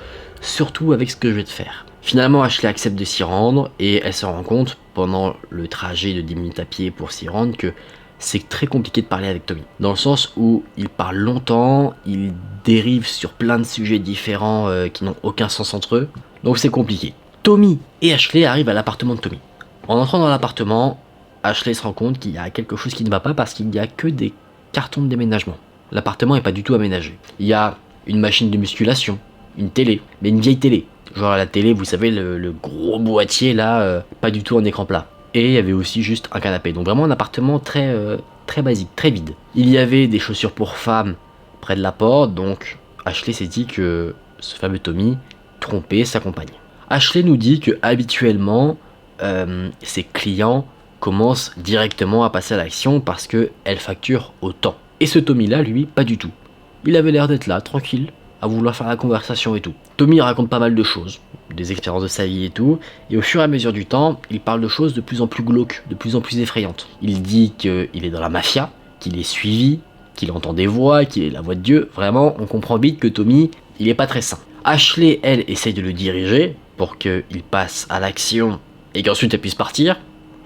surtout avec ce que je vais te faire. Finalement, Ashley accepte de s'y rendre, et elle se rend compte, pendant le trajet de 10 minutes à pied pour s'y rendre, que c'est très compliqué de parler avec Tommy. Dans le sens où il parle longtemps, il dérive sur plein de sujets différents qui n'ont aucun sens entre eux, donc c'est compliqué. Tommy et Ashley arrivent à l'appartement de Tommy. En entrant dans l'appartement, Ashley se rend compte qu'il y a quelque chose qui ne va pas parce qu'il n'y a que des cartons de déménagement. L'appartement n'est pas du tout aménagé. Il y a une machine de musculation, une télé, mais une vieille télé. Genre la télé, vous savez, le gros boîtier là, pas du tout en écran plat. Et il y avait aussi juste un canapé. Donc vraiment un appartement très basique, très vide. Il y avait des chaussures pour femmes près de la porte, donc Ashley s'est dit que ce fameux Tommy trompait sa compagne. Ashley nous dit que habituellement, ses clients commencent directement à passer à l'action parce qu'elle facture au temps. Et ce Tommy là, lui, pas du tout. Il avait l'air d'être là, tranquille, à vouloir faire la conversation et tout. Tommy raconte pas mal de choses, des expériences de sa vie et tout, et au fur et à mesure du temps, il parle de choses de plus en plus glauques, de plus en plus effrayantes. Il dit qu'il est dans la mafia, qu'il est suivi, qu'il entend des voix, qu'il est la voix de Dieu. Vraiment, on comprend vite que Tommy, il est pas très sain. Ashley, elle, essaye de le diriger pour qu'il passe à l'action et qu'ensuite elle puisse partir.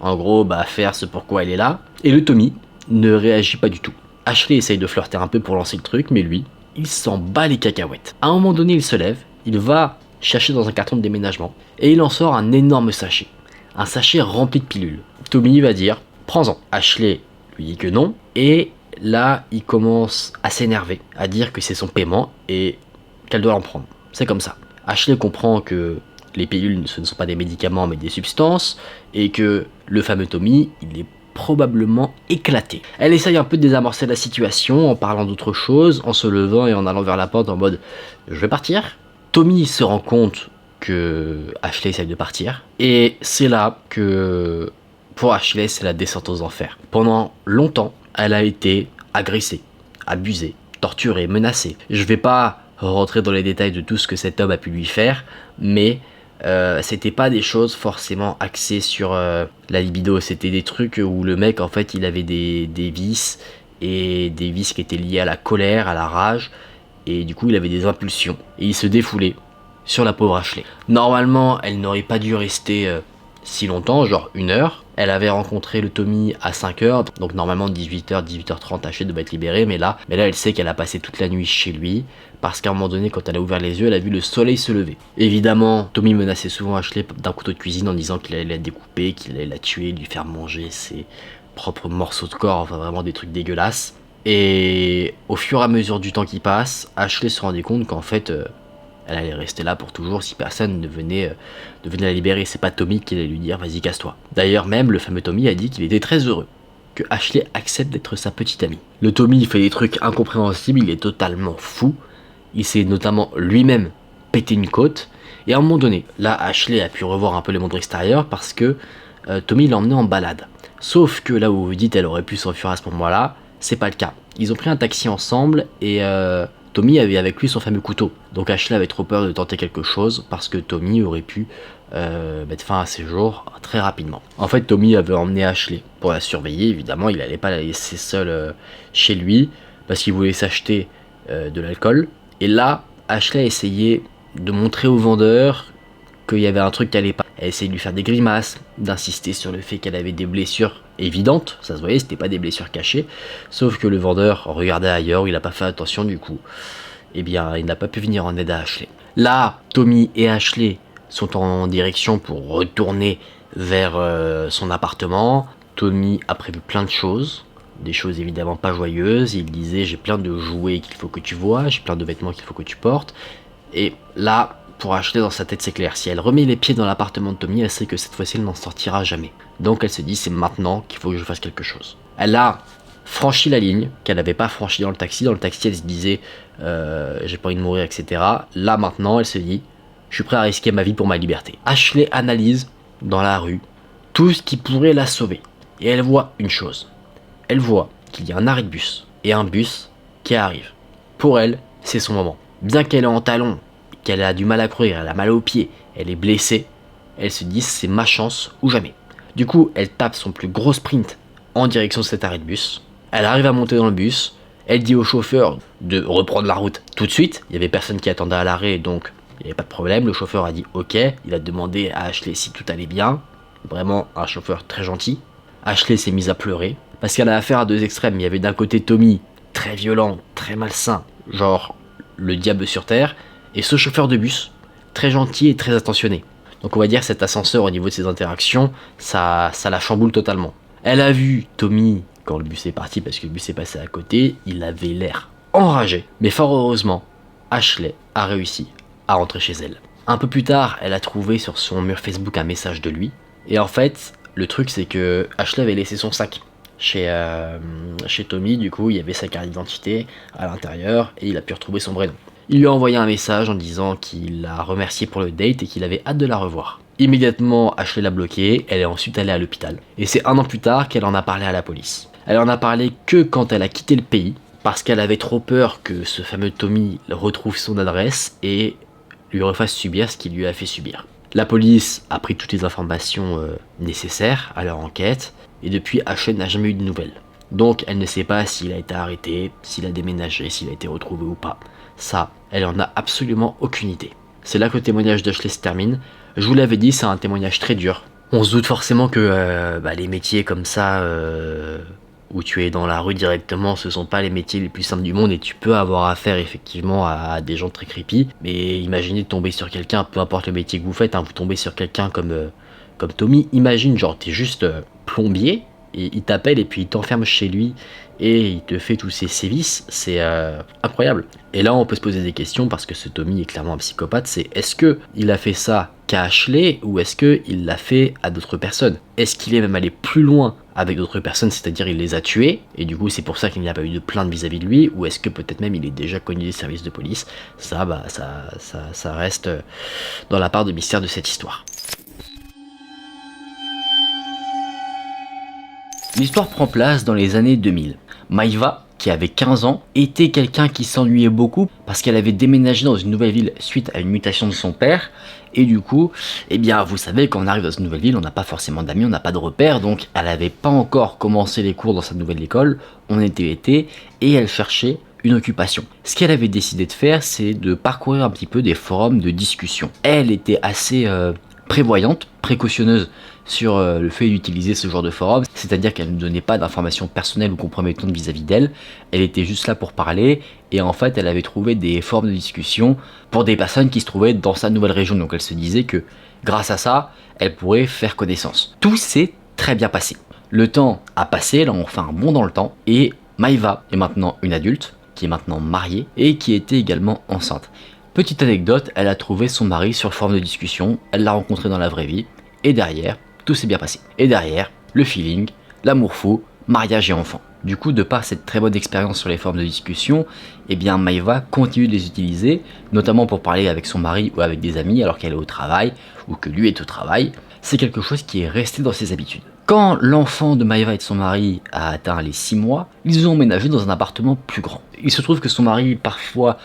En gros, faire ce pourquoi elle est là. Et le Tommy ne réagit pas du tout. Ashley essaye de flirter un peu pour lancer le truc, mais lui, il s'en bat les cacahuètes. À un moment donné, il se lève, il va chercher dans un carton de déménagement, et il en sort un énorme sachet. Un sachet rempli de pilules. Tommy va dire, prends-en. Ashley lui dit que non, et là, il commence à s'énerver, à dire que c'est son paiement, et qu'elle doit en prendre. C'est comme ça. Ashley comprend que les pilules, ce ne sont pas des médicaments, mais des substances, et que le fameux Tommy, il est probablement éclaté. Elle essaye un peu de désamorcer la situation en parlant d'autre chose, en se levant et en allant vers la porte en mode « je vais partir ». Tommy se rend compte que Ashley essaye de partir, et c'est là que pour Ashley c'est la descente aux enfers. Pendant longtemps, elle a été agressée, abusée, torturée, menacée. Je vais pas rentrer dans les détails de tout ce que cet homme a pu lui faire, mais c'était pas des choses forcément axées sur la libido, c'était des trucs où le mec en fait il avait des vices, et des vices qui étaient liés à la colère, à la rage, et du coup il avait des impulsions, et il se défoulait sur la pauvre Ashley. Normalement elle n'aurait pas dû rester si longtemps, genre 1 heure. Elle avait rencontré le Tommy à 5 heures, donc normalement 18h, 18h30 Ashley devait être libérée, mais là elle sait qu'elle a passé toute la nuit chez lui, parce qu'à un moment donné, quand elle a ouvert les yeux, elle a vu le soleil se lever. Évidemment, Tommy menaçait souvent Ashley d'un couteau de cuisine en disant qu'il allait la découper, qu'il allait la tuer, lui faire manger ses propres morceaux de corps, enfin vraiment des trucs dégueulasses. Et au fur et à mesure du temps qui passe, Ashley se rendait compte qu'en fait, elle allait rester là pour toujours si personne ne venait la libérer. C'est pas Tommy qui allait lui dire vas-y casse-toi. D'ailleurs même, le fameux Tommy a dit qu'il était très heureux que Ashley accepte d'être sa petite amie. Le Tommy il fait des trucs incompréhensibles, il est totalement fou. Il s'est notamment lui-même pété une côte. Et à un moment donné, là, Ashley a pu revoir un peu le monde extérieur parce que Tommy l'a emmené en balade. Sauf que là où vous vous dites elle aurait pu s'enfuir à ce moment-là, c'est pas le cas. Ils ont pris un taxi ensemble et Tommy avait avec lui son fameux couteau. Donc Ashley avait trop peur de tenter quelque chose parce que Tommy aurait pu mettre fin à ses jours très rapidement. En fait, Tommy avait emmené Ashley pour la surveiller. Évidemment, il n'allait pas la laisser seule chez lui parce qu'il voulait s'acheter de l'alcool. Et là, Ashley a essayé de montrer au vendeur qu'il y avait un truc qui allait pas. Elle a essayé de lui faire des grimaces, d'insister sur le fait qu'elle avait des blessures évidentes, ça se voyait, c'était pas des blessures cachées, sauf que le vendeur regardait ailleurs, il n'a pas fait attention du coup. Eh bien, il n'a pas pu venir en aide à Ashley. Là, Tommy et Ashley sont en direction pour retourner vers son appartement. Tommy a prévu plein de choses. Des choses évidemment pas joyeuses, il disait j'ai plein de jouets qu'il faut que tu vois, j'ai plein de vêtements qu'il faut que tu portes. Et là, pour Ashley dans sa tête c'est clair, si elle remet les pieds dans l'appartement de Tommy, elle sait que cette fois-ci elle n'en sortira jamais. Donc elle se dit c'est maintenant qu'il faut que je fasse quelque chose. Elle a franchi la ligne qu'elle n'avait pas franchie dans le taxi elle se disait j'ai pas envie de mourir etc. Là maintenant elle se dit je suis prêt à risquer ma vie pour ma liberté. Ashley analyse dans la rue tout ce qui pourrait la sauver. Et elle voit une chose. Elle voit qu'il y a un arrêt de bus et un bus qui arrive. Pour elle, c'est son moment. Bien qu'elle est en talons, qu'elle a du mal à courir, elle a mal aux pieds, elle est blessée, elle se dit c'est ma chance ou jamais. Du coup, elle tape son plus gros sprint en direction de cet arrêt de bus. Elle arrive à monter dans le bus, elle dit au chauffeur de reprendre la route tout de suite. Il y avait personne qui attendait à l'arrêt, donc il n'y avait pas de problème. Le chauffeur a dit ok, il a demandé à Ashley si tout allait bien. Vraiment un chauffeur très gentil. Ashley s'est mise à pleurer, parce qu'elle a affaire à deux extrêmes. Il y avait d'un côté Tommy, très violent, très malsain, genre le diable sur terre, et ce chauffeur de bus, très gentil et très attentionné. Donc on va dire cet ascenseur au niveau de ses interactions, ça la chamboule totalement. Elle a vu Tommy quand le bus est parti, parce que le bus est passé à côté, il avait l'air enragé. Mais fort heureusement, Ashley a réussi à rentrer chez elle. Un peu plus tard, elle a trouvé sur son mur Facebook un message de lui, et en fait, le truc c'est que Ashley avait laissé son sac chez Tommy, du coup il y avait sa carte d'identité à l'intérieur et il a pu retrouver son vrai nom. Il lui a envoyé un message en disant qu'il l'a remercié pour le date et qu'il avait hâte de la revoir. Immédiatement Ashley l'a bloqué, elle est ensuite allée à l'hôpital. Et c'est 1 an plus tard qu'elle en a parlé à la police. Elle en a parlé que quand elle a quitté le pays, parce qu'elle avait trop peur que ce fameux Tommy retrouve son adresse et lui refasse subir ce qu'il lui a fait subir. La police a pris toutes les informations nécessaires à leur enquête, et depuis, Ashley n'a jamais eu de nouvelles. Donc elle ne sait pas s'il a été arrêté, s'il a déménagé, s'il a été retrouvé ou pas. Ça, elle en a absolument aucune idée. C'est là que le témoignage d'Ashley se termine. Je vous l'avais dit, c'est un témoignage très dur. On se doute forcément que les métiers comme ça, où tu es dans la rue directement, ce sont pas les métiers les plus simples du monde, et tu peux avoir affaire effectivement à des gens très creepy. Mais imaginez tomber sur quelqu'un, peu importe le métier que vous faites, hein, vous tombez sur quelqu'un comme Tommy. Imagine, genre t'es juste plombier, et il t'appelle et puis il t'enferme chez lui et il te fait tous ses sévices. C'est incroyable. Et là on peut se poser des questions, parce que ce Tommy est clairement un psychopathe. C'est, est-ce que il a fait ça qu'à Ashley, ou est-ce que il l'a fait à d'autres personnes? Est-ce qu'il est même allé plus loin avec d'autres personnes, c'est-à-dire il les a tués, et du coup c'est pour ça qu'il n'y a pas eu de plainte vis-à-vis de lui? Ou est-ce que peut-être même il est déjà connu des services de police? Ça reste dans la part de mystère de cette histoire. L'histoire prend place dans les années 2000. Maïva, qui avait 15 ans, était quelqu'un qui s'ennuyait beaucoup parce qu'elle avait déménagé dans une nouvelle ville suite à une mutation de son père. Et du coup, eh bien, vous savez, quand on arrive dans une nouvelle ville, on n'a pas forcément d'amis, on n'a pas de repères. Donc, elle n'avait pas encore commencé les cours dans sa nouvelle école. On était été et elle cherchait une occupation. Ce qu'elle avait décidé de faire, c'est de parcourir un petit peu des forums de discussion. Elle était assez prévoyante, précautionneuse sur le fait d'utiliser ce genre de forum, c'est-à-dire qu'elle ne donnait pas d'informations personnelles ou compromettantes vis-à-vis d'elle, elle était juste là pour parler, et en fait elle avait trouvé des formes de discussion pour des personnes qui se trouvaient dans sa nouvelle région, donc elle se disait que grâce à ça, elle pourrait faire connaissance. Tout s'est très bien passé. Le temps a passé, là on fait un bond dans le temps, et Maïva est maintenant une adulte, qui est maintenant mariée, et qui était également enceinte. Petite anecdote, elle a trouvé son mari sur le forum de discussion, elle l'a rencontré dans la vraie vie, et derrière, tout s'est bien passé. Et derrière, le feeling, l'amour fou, mariage et enfant. Du coup, de par cette très bonne expérience sur les formes de discussion, eh bien Maïva continue de les utiliser, notamment pour parler avec son mari ou avec des amis alors qu'elle est au travail, ou que lui est au travail. C'est quelque chose qui est resté dans ses habitudes. Quand l'enfant de Maïva et de son mari a atteint les 6 mois, ils ont emménagé dans un appartement plus grand. Il se trouve que son mari parfois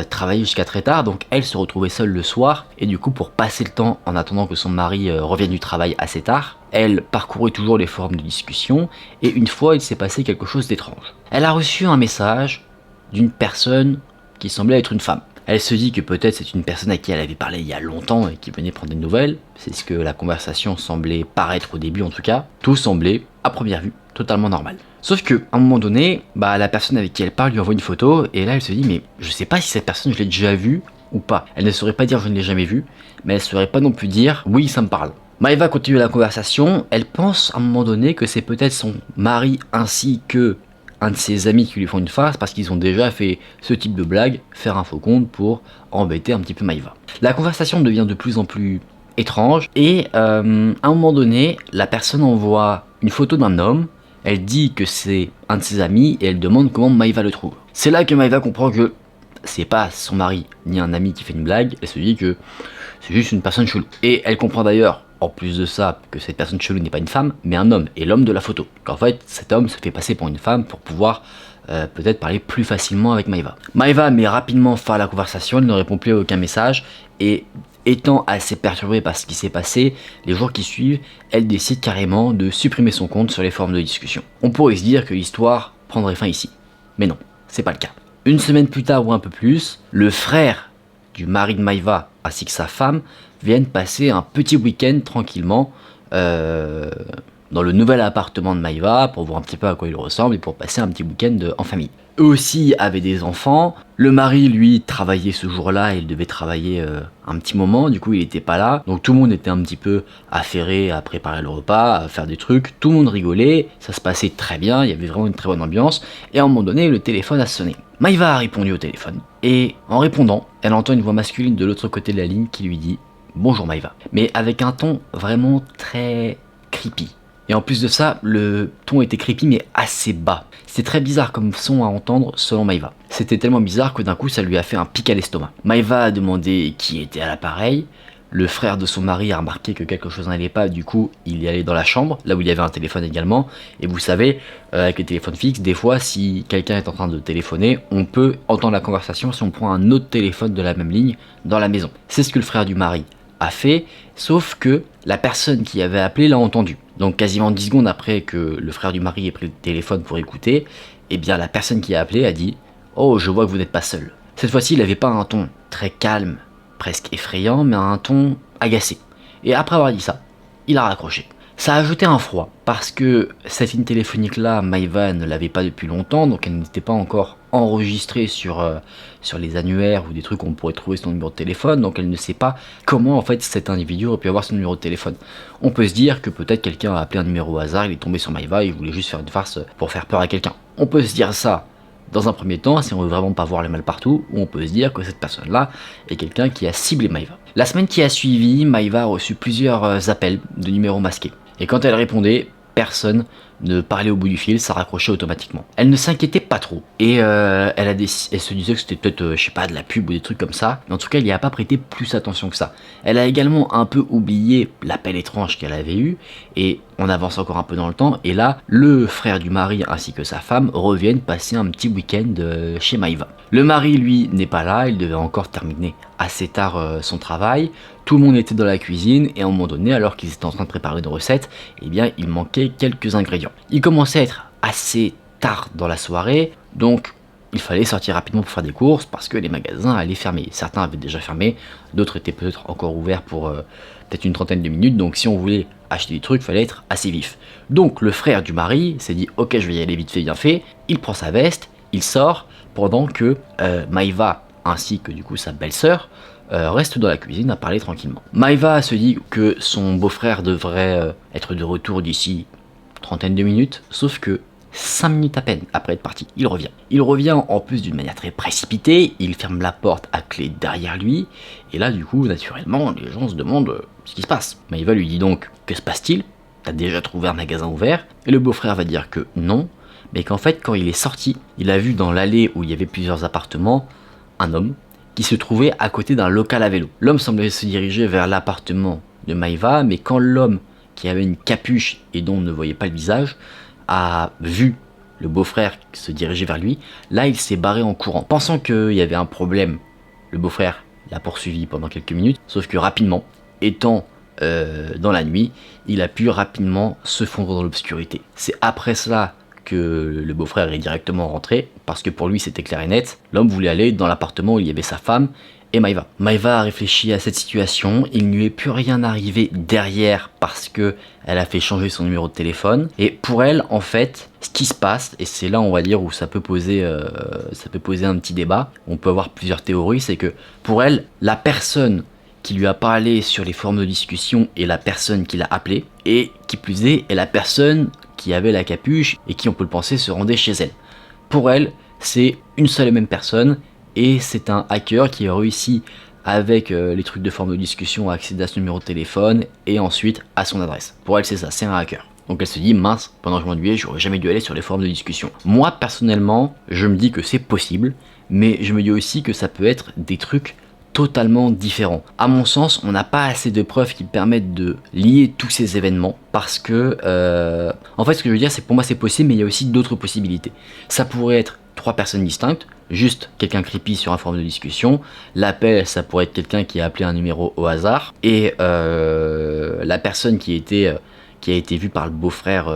travaillait jusqu'à très tard, donc elle se retrouvait seule le soir, et du coup pour passer le temps en attendant que son mari revienne du travail assez tard, elle parcourait toujours les forums de discussion, et une fois il s'est passé quelque chose d'étrange. Elle a reçu un message d'une personne qui semblait être une femme. Elle se dit que peut-être c'est une personne à qui elle avait parlé il y a longtemps et qui venait prendre des nouvelles. C'est ce que la conversation semblait paraître au début en tout cas. Tout semblait, à première vue, totalement normal. Sauf que, à un moment donné, la personne avec qui elle parle lui envoie une photo, et là elle se dit mais je sais pas si cette personne je l'ai déjà vue ou pas. Elle ne saurait pas dire je ne l'ai jamais vue, mais elle saurait pas non plus dire oui ça me parle. Maïva continue la conversation, elle pense à un moment donné que c'est peut-être son mari ainsi que un de ses amis qui lui font une farce parce qu'ils ont déjà fait ce type de blague, faire un faux compte pour embêter un petit peu Maïva. La conversation devient de plus en plus étrange et à un moment donné, la personne envoie une photo d'un homme, elle dit que c'est un de ses amis et elle demande comment Maïva le trouve. C'est là que Maïva comprend que c'est pas son mari ni un ami qui fait une blague, elle se dit que c'est juste une personne chelou. Et elle comprend d'ailleurs, en plus de ça, que cette personne chelou n'est pas une femme, mais un homme, et l'homme de la photo. Qu'en fait, cet homme se fait passer pour une femme pour pouvoir peut-être parler plus facilement avec Maïva. Maïva met rapidement fin à la conversation, elle ne répond plus à aucun message, et étant assez perturbée par ce qui s'est passé, les jours qui suivent, elle décide carrément de supprimer son compte sur les forums de discussion. On pourrait se dire que l'histoire prendrait fin ici, mais non, c'est pas le cas. Une semaine plus tard ou un peu plus, le frère du mari de Maïva ainsi que sa femme viennent passer un petit week-end tranquillement dans le nouvel appartement de Maïva pour voir un petit peu à quoi il ressemble et pour passer un petit week-end en famille. Eux aussi avaient des enfants. Le mari, lui, travaillait ce jour-là, il devait travailler un petit moment, du coup il n'était pas là. Donc tout le monde était un petit peu affairé à préparer le repas, à faire des trucs. Tout le monde rigolait, ça se passait très bien, il y avait vraiment une très bonne ambiance. Et à un moment donné, le téléphone a sonné. Maïva a répondu au téléphone. Et en répondant, elle entend une voix masculine de l'autre côté de la ligne qui lui dit « Bonjour Maïva ». Mais avec un ton vraiment très creepy. Et en plus de ça, le ton était creepy mais assez bas. C'était très bizarre comme son à entendre selon Maïva. C'était tellement bizarre que d'un coup ça lui a fait un pic à l'estomac. Maïva a demandé qui était à l'appareil. Le frère de son mari a remarqué que quelque chose n'allait pas, du coup il y allait dans la chambre, là où il y avait un téléphone également, et vous savez, avec les téléphones fixes, des fois si quelqu'un est en train de téléphoner, on peut entendre la conversation si on prend un autre téléphone de la même ligne dans la maison. C'est ce que le frère du mari a fait, sauf que la personne qui avait appelé l'a entendu. Donc quasiment 10 secondes après que le frère du mari ait pris le téléphone pour écouter, eh bien la personne qui a appelé a dit « Oh, je vois que vous n'êtes pas seul ». Cette fois-ci, il n'avait pas un ton très calme, presque effrayant, mais un ton agacé. Et après avoir dit ça, il a raccroché. Ça a ajouté un froid, parce que cette ligne téléphonique-là, Maïva ne l'avait pas depuis longtemps, donc elle n'était pas encore enregistrée sur les annuaires ou des trucs où on pourrait trouver son numéro de téléphone, donc elle ne sait pas comment en fait cet individu aurait pu avoir son numéro de téléphone. On peut se dire que peut-être quelqu'un a appelé un numéro au hasard, il est tombé sur Maïva et il voulait juste faire une farce pour faire peur à quelqu'un. On peut se dire ça dans un premier temps, si on veut vraiment pas voir le mal partout, ou on peut se dire que cette personne-là est quelqu'un qui a ciblé Maïva. La semaine qui a suivi, Maïva a reçu plusieurs appels de numéros masqués. Et quand elle répondait, personne ne parlait au bout du fil, ça raccrochait automatiquement. Elle ne s'inquiétait pas trop. Et elle se disait que c'était peut-être, je sais pas, de la pub ou des trucs comme ça. Mais en tout cas, elle n'y a pas prêté plus attention que ça. Elle a également un peu oublié l'appel étrange qu'elle avait eu. Et on avance encore un peu dans le temps. Et là, le frère du mari ainsi que sa femme reviennent passer un petit week-end chez Maïva. Le mari, lui, n'est pas là. Il devait encore terminer assez tard son travail. Tout le monde était dans la cuisine et à un moment donné, alors qu'ils étaient en train de préparer une recette, eh bien, il manquait quelques ingrédients. Il commençait à être assez tard dans la soirée, donc il fallait sortir rapidement pour faire des courses parce que les magasins allaient fermer. Certains avaient déjà fermé, d'autres étaient peut-être encore ouverts pour peut-être une trentaine de minutes, donc si on voulait acheter des trucs, il fallait être assez vif. Donc le frère du mari s'est dit « Ok, je vais y aller vite fait, bien fait », il prend sa veste, il sort, pendant que Maïva ainsi que du coup sa belle-sœur reste dans la cuisine à parler tranquillement. Maïva se dit que son beau-frère devrait être de retour d'ici trentaine de minutes, sauf que 5 minutes à peine après être parti, il revient. Il revient en plus d'une manière très précipitée, il ferme la porte à clé derrière lui, et là du coup, naturellement, les gens se demandent ce qui se passe. Maïva lui dit donc, que se passe-t-il? T'as déjà trouvé un magasin ouvert? Et le beau-frère va dire que non, mais qu'en fait, quand il est sorti, il a vu dans l'allée où il y avait plusieurs appartements, un homme qui se trouvait à côté d'un local à vélo. L'homme semblait se diriger vers l'appartement de Maïva, mais quand l'homme qui avait une capuche et dont on ne voyait pas le visage a vu le beau-frère se diriger vers lui, là il s'est barré en courant. Pensant qu'il y avait un problème, le beau-frère l'a poursuivi pendant quelques minutes, sauf que rapidement, étant dans la nuit, il a pu rapidement se fondre dans l'obscurité. C'est après cela que le beau-frère est directement rentré, parce que pour lui c'était clair et net, l'homme voulait aller dans l'appartement où il y avait sa femme et Maïva. Maïva a réfléchi à cette situation, il ne lui est plus rien arrivé derrière parce que elle a fait changer son numéro de téléphone, et pour elle en fait, ce qui se passe, et c'est là on va dire où ça peut poser un petit débat, on peut avoir plusieurs théories, c'est que pour elle, la personne qui lui a parlé sur les forums de discussion est la personne qui l'a appelé, et qui plus est la personne qui avait la capuche et qui, on peut le penser, se rendait chez elle. Pour elle, c'est une seule et même personne, et c'est un hacker qui a réussi, avec les trucs de forme de discussion, à accéder à ce numéro de téléphone et ensuite à son adresse. Pour elle, c'est ça, c'est un hacker. Donc elle se dit, mince, pendant que je m'ennuyais, j'aurais jamais dû aller sur les forums de discussion. Moi, personnellement, je me dis que c'est possible, mais je me dis aussi que ça peut être des trucs totalement différents. À mon sens, on n'a pas assez de preuves qui permettent de lier tous ces événements, parce que, en fait, ce que je veux dire, c'est que pour moi c'est possible, mais il y a aussi d'autres possibilités. Ça pourrait être 3 personnes distinctes, juste quelqu'un creepy sur un forum de discussion, l'appel, ça pourrait être quelqu'un qui a appelé un numéro au hasard, et la personne qui a été vue par le beau-frère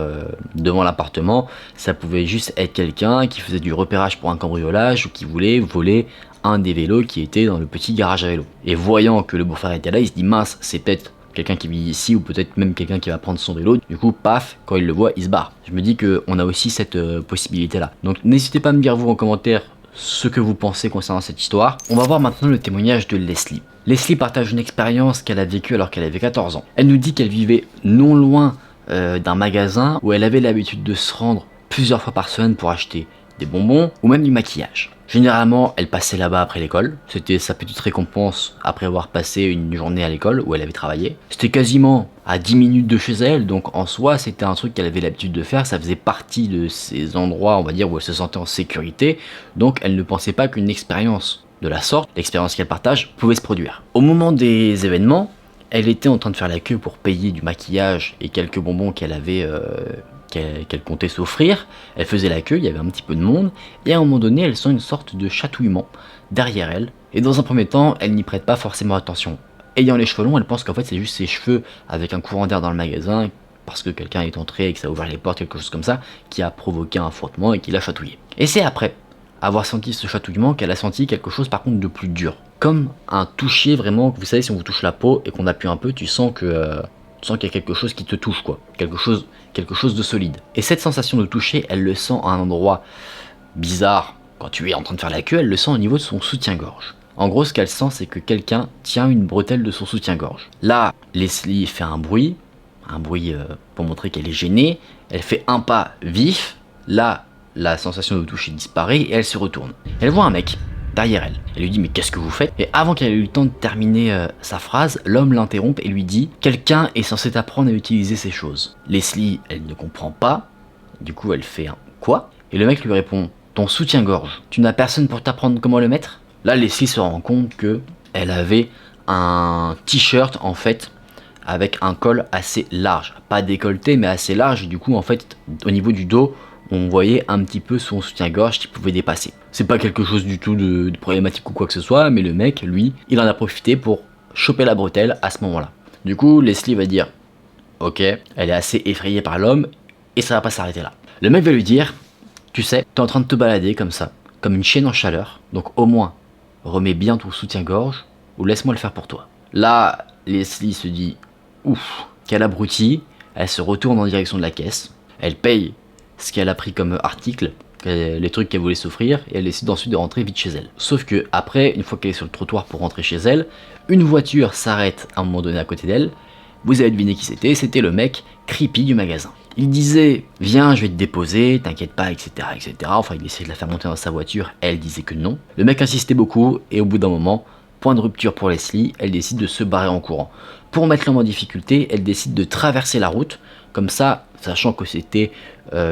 devant l'appartement, ça pouvait juste être quelqu'un qui faisait du repérage pour un cambriolage ou qui voulait voler un des vélos qui était dans le petit garage à vélo. Et voyant que le beau-frère était là, il se dit mince, c'est peut-être quelqu'un qui vit ici ou peut-être même quelqu'un qui va prendre son vélo. Du coup, paf, quand il le voit, il se barre. Je me dis qu'on a aussi cette possibilité-là. Donc n'hésitez pas à me dire vous en commentaire ce que vous pensez concernant cette histoire. On va voir maintenant le témoignage de Leslie. Leslie partage une expérience qu'elle a vécue alors qu'elle avait 14 ans. Elle nous dit qu'elle vivait non loin d'un magasin où elle avait l'habitude de se rendre plusieurs fois par semaine pour acheter des bonbons ou même du maquillage. Généralement, elle passait là-bas après l'école. C'était sa petite récompense après avoir passé une journée à l'école où elle avait travaillé. C'était quasiment à 10 minutes de chez elle, donc en soi, c'était un truc qu'elle avait l'habitude de faire. Ça faisait partie de ces endroits, on va dire, où elle se sentait en sécurité. Donc, elle ne pensait pas qu'une expérience de la sorte, l'expérience qu'elle partage, pouvait se produire. Au moment des événements, Elle était en train de faire la queue pour payer du maquillage et quelques bonbons qu'elle avait qu'elle comptait s'offrir. Elle faisait la queue, il y avait un petit peu de monde, et à un moment donné, elle sent une sorte de chatouillement derrière elle. Et dans un premier temps, elle n'y prête pas forcément attention. Ayant les cheveux longs, elle pense qu'en fait c'est juste ses cheveux avec un courant d'air dans le magasin, parce que quelqu'un est entré et que ça a ouvert les portes, quelque chose comme ça, qui a provoqué un frottement et qui l'a chatouillé. Et c'est après avoir senti ce chatouillement qu'elle a senti quelque chose par contre de plus dur. Comme un toucher vraiment, vous savez si on vous touche la peau et qu'on appuie un peu, tu sens qu'il y a quelque chose qui te touche quoi, quelque chose de solide. Et cette sensation de toucher, elle le sent à un endroit bizarre. Quand tu es en train de faire la queue, elle le sent au niveau de son soutien-gorge. En gros, ce qu'elle sent, c'est que quelqu'un tient une bretelle de son soutien-gorge. Là, Leslie fait un bruit pour montrer qu'elle est gênée. Elle fait un pas vif. Là, la sensation de toucher disparaît et elle se retourne. Elle voit un mec derrière elle. Elle lui dit mais qu'est-ce que vous faites? Et avant qu'elle ait eu le temps de terminer sa phrase, l'homme l'interrompt et lui dit quelqu'un est censé t'apprendre à utiliser ces choses. Leslie, elle ne comprend pas. Du coup, elle fait un quoi? Et le mec lui répond ton soutien-gorge. Tu n'as personne pour t'apprendre comment le mettre? Là, Leslie se rend compte que elle avait un t-shirt en fait avec un col assez large, pas décolleté mais assez large. Et du coup, en fait, au niveau du dos, on voyait un petit peu son soutien-gorge qui pouvait dépasser. C'est pas quelque chose du tout de problématique ou quoi que ce soit, mais le mec, lui, il en a profité pour choper la bretelle à ce moment-là. Du coup, Leslie va dire ok, elle est assez effrayée par l'homme et ça va pas s'arrêter là. Le mec va lui dire tu sais, t'es en train de te balader comme ça, comme une chienne en chaleur, donc au moins remets bien ton soutien-gorge ou laisse-moi le faire pour toi. Là, Leslie se dit ouf, quel abruti. Elle se retourne en direction de la caisse, elle paye ce qu'elle a pris comme article, les trucs qu'elle voulait s'offrir, et elle décide ensuite de rentrer vite chez elle. Sauf que après, une fois qu'elle est sur le trottoir pour rentrer chez elle, une voiture s'arrête à un moment donné à côté d'elle. Vous avez deviné qui c'était le mec creepy du magasin. Il disait viens, je vais te déposer, t'inquiète pas, etc., etc. Enfin, il essayait de la faire monter dans sa voiture, elle disait que non. Le mec insistait beaucoup, et au bout d'un moment, point de rupture pour Leslie, elle décide de se barrer en courant. Pour mettre l'homme en difficulté, elle décide de traverser la route, comme ça, sachant que c'était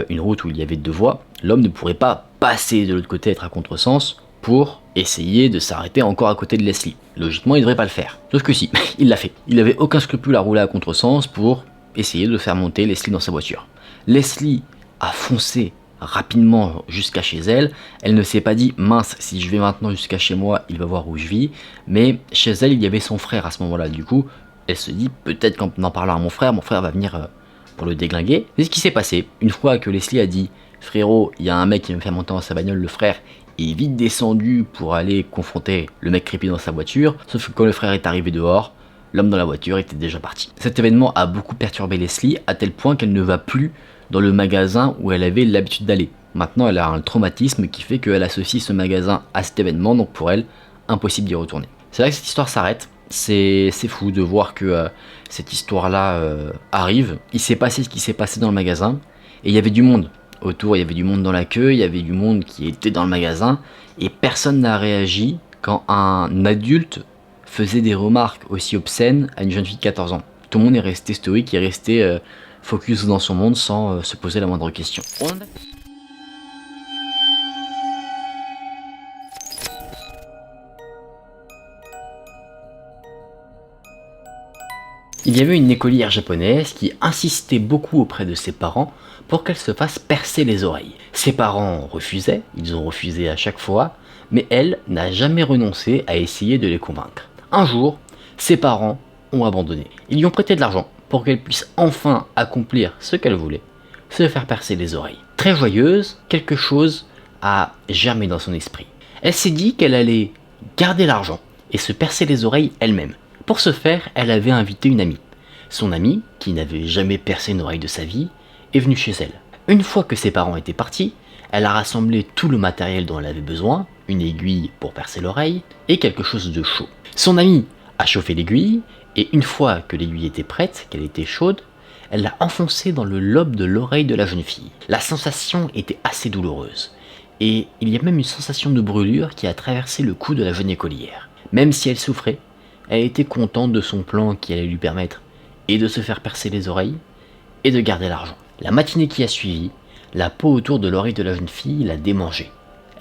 une route où il y avait deux voies, l'homme ne pourrait pas passer de l'autre côté, être à contresens, pour essayer de s'arrêter encore à côté de Leslie. Logiquement, il ne devrait pas le faire. Sauf que si, il l'a fait. Il n'avait aucun scrupule à rouler à contresens pour essayer de faire monter Leslie dans sa voiture. Leslie a foncé rapidement jusqu'à chez elle. Elle ne s'est pas dit mince, si je vais maintenant jusqu'à chez moi, il va voir où je vis. Mais chez elle, il y avait son frère à ce moment-là. Du coup, elle se dit peut-être qu'en en parlant à mon frère va venir pour le déglinguer. C'est ce qui s'est passé. Une fois que Leslie a dit frérot, il y a un mec qui va me faire monter dans sa bagnole, le frère est vite descendu pour aller confronter le mec creepy dans sa voiture. Sauf que quand le frère est arrivé dehors, l'homme dans la voiture était déjà parti. Cet événement a beaucoup perturbé Leslie à tel point qu'elle ne va plus dans le magasin où elle avait l'habitude d'aller. Maintenant, elle a un traumatisme qui fait qu'elle associe ce magasin à cet événement, donc pour elle, impossible d'y retourner. C'est là que cette histoire s'arrête. C'est fou de voir que cette histoire-là arrive. Il s'est passé ce qui s'est passé dans le magasin, et il y avait du monde autour, il y avait du monde dans la queue, il y avait du monde qui était dans le magasin, et personne n'a réagi quand un adulte faisait des remarques aussi obscènes à une jeune fille de 14 ans. Tout le monde est resté stoïque, est resté focus dans son monde sans se poser la moindre question. Il y avait une écolière japonaise qui insistait beaucoup auprès de ses parents pour qu'elle se fasse percer les oreilles. Ses parents refusaient, ils ont refusé à chaque fois, mais elle n'a jamais renoncé à essayer de les convaincre. Un jour, ses parents ont abandonné. Ils lui ont prêté de l'argent pour qu'elle puisse enfin accomplir ce qu'elle voulait, se faire percer les oreilles. Très joyeuse, quelque chose a germé dans son esprit. Elle s'est dit qu'elle allait garder l'argent et se percer les oreilles elle-même. Pour ce faire, elle avait invité une amie. Son amie, qui n'avait jamais percé une oreille de sa vie, est venue chez elle. Une fois que ses parents étaient partis, elle a rassemblé tout le matériel dont elle avait besoin, une aiguille pour percer l'oreille et quelque chose de chaud. Son amie a chauffé l'aiguille et une fois que l'aiguille était prête, qu'elle était chaude, elle l'a enfoncée dans le lobe de l'oreille de la jeune fille. La sensation était assez douloureuse et il y a même une sensation de brûlure qui a traversé le cou de la jeune écolière. Même si elle souffrait, elle était contente de son plan qui allait lui permettre et de se faire percer les oreilles et de garder l'argent. La matinée qui a suivi, la peau autour de l'oreille de la jeune fille l'a démangée.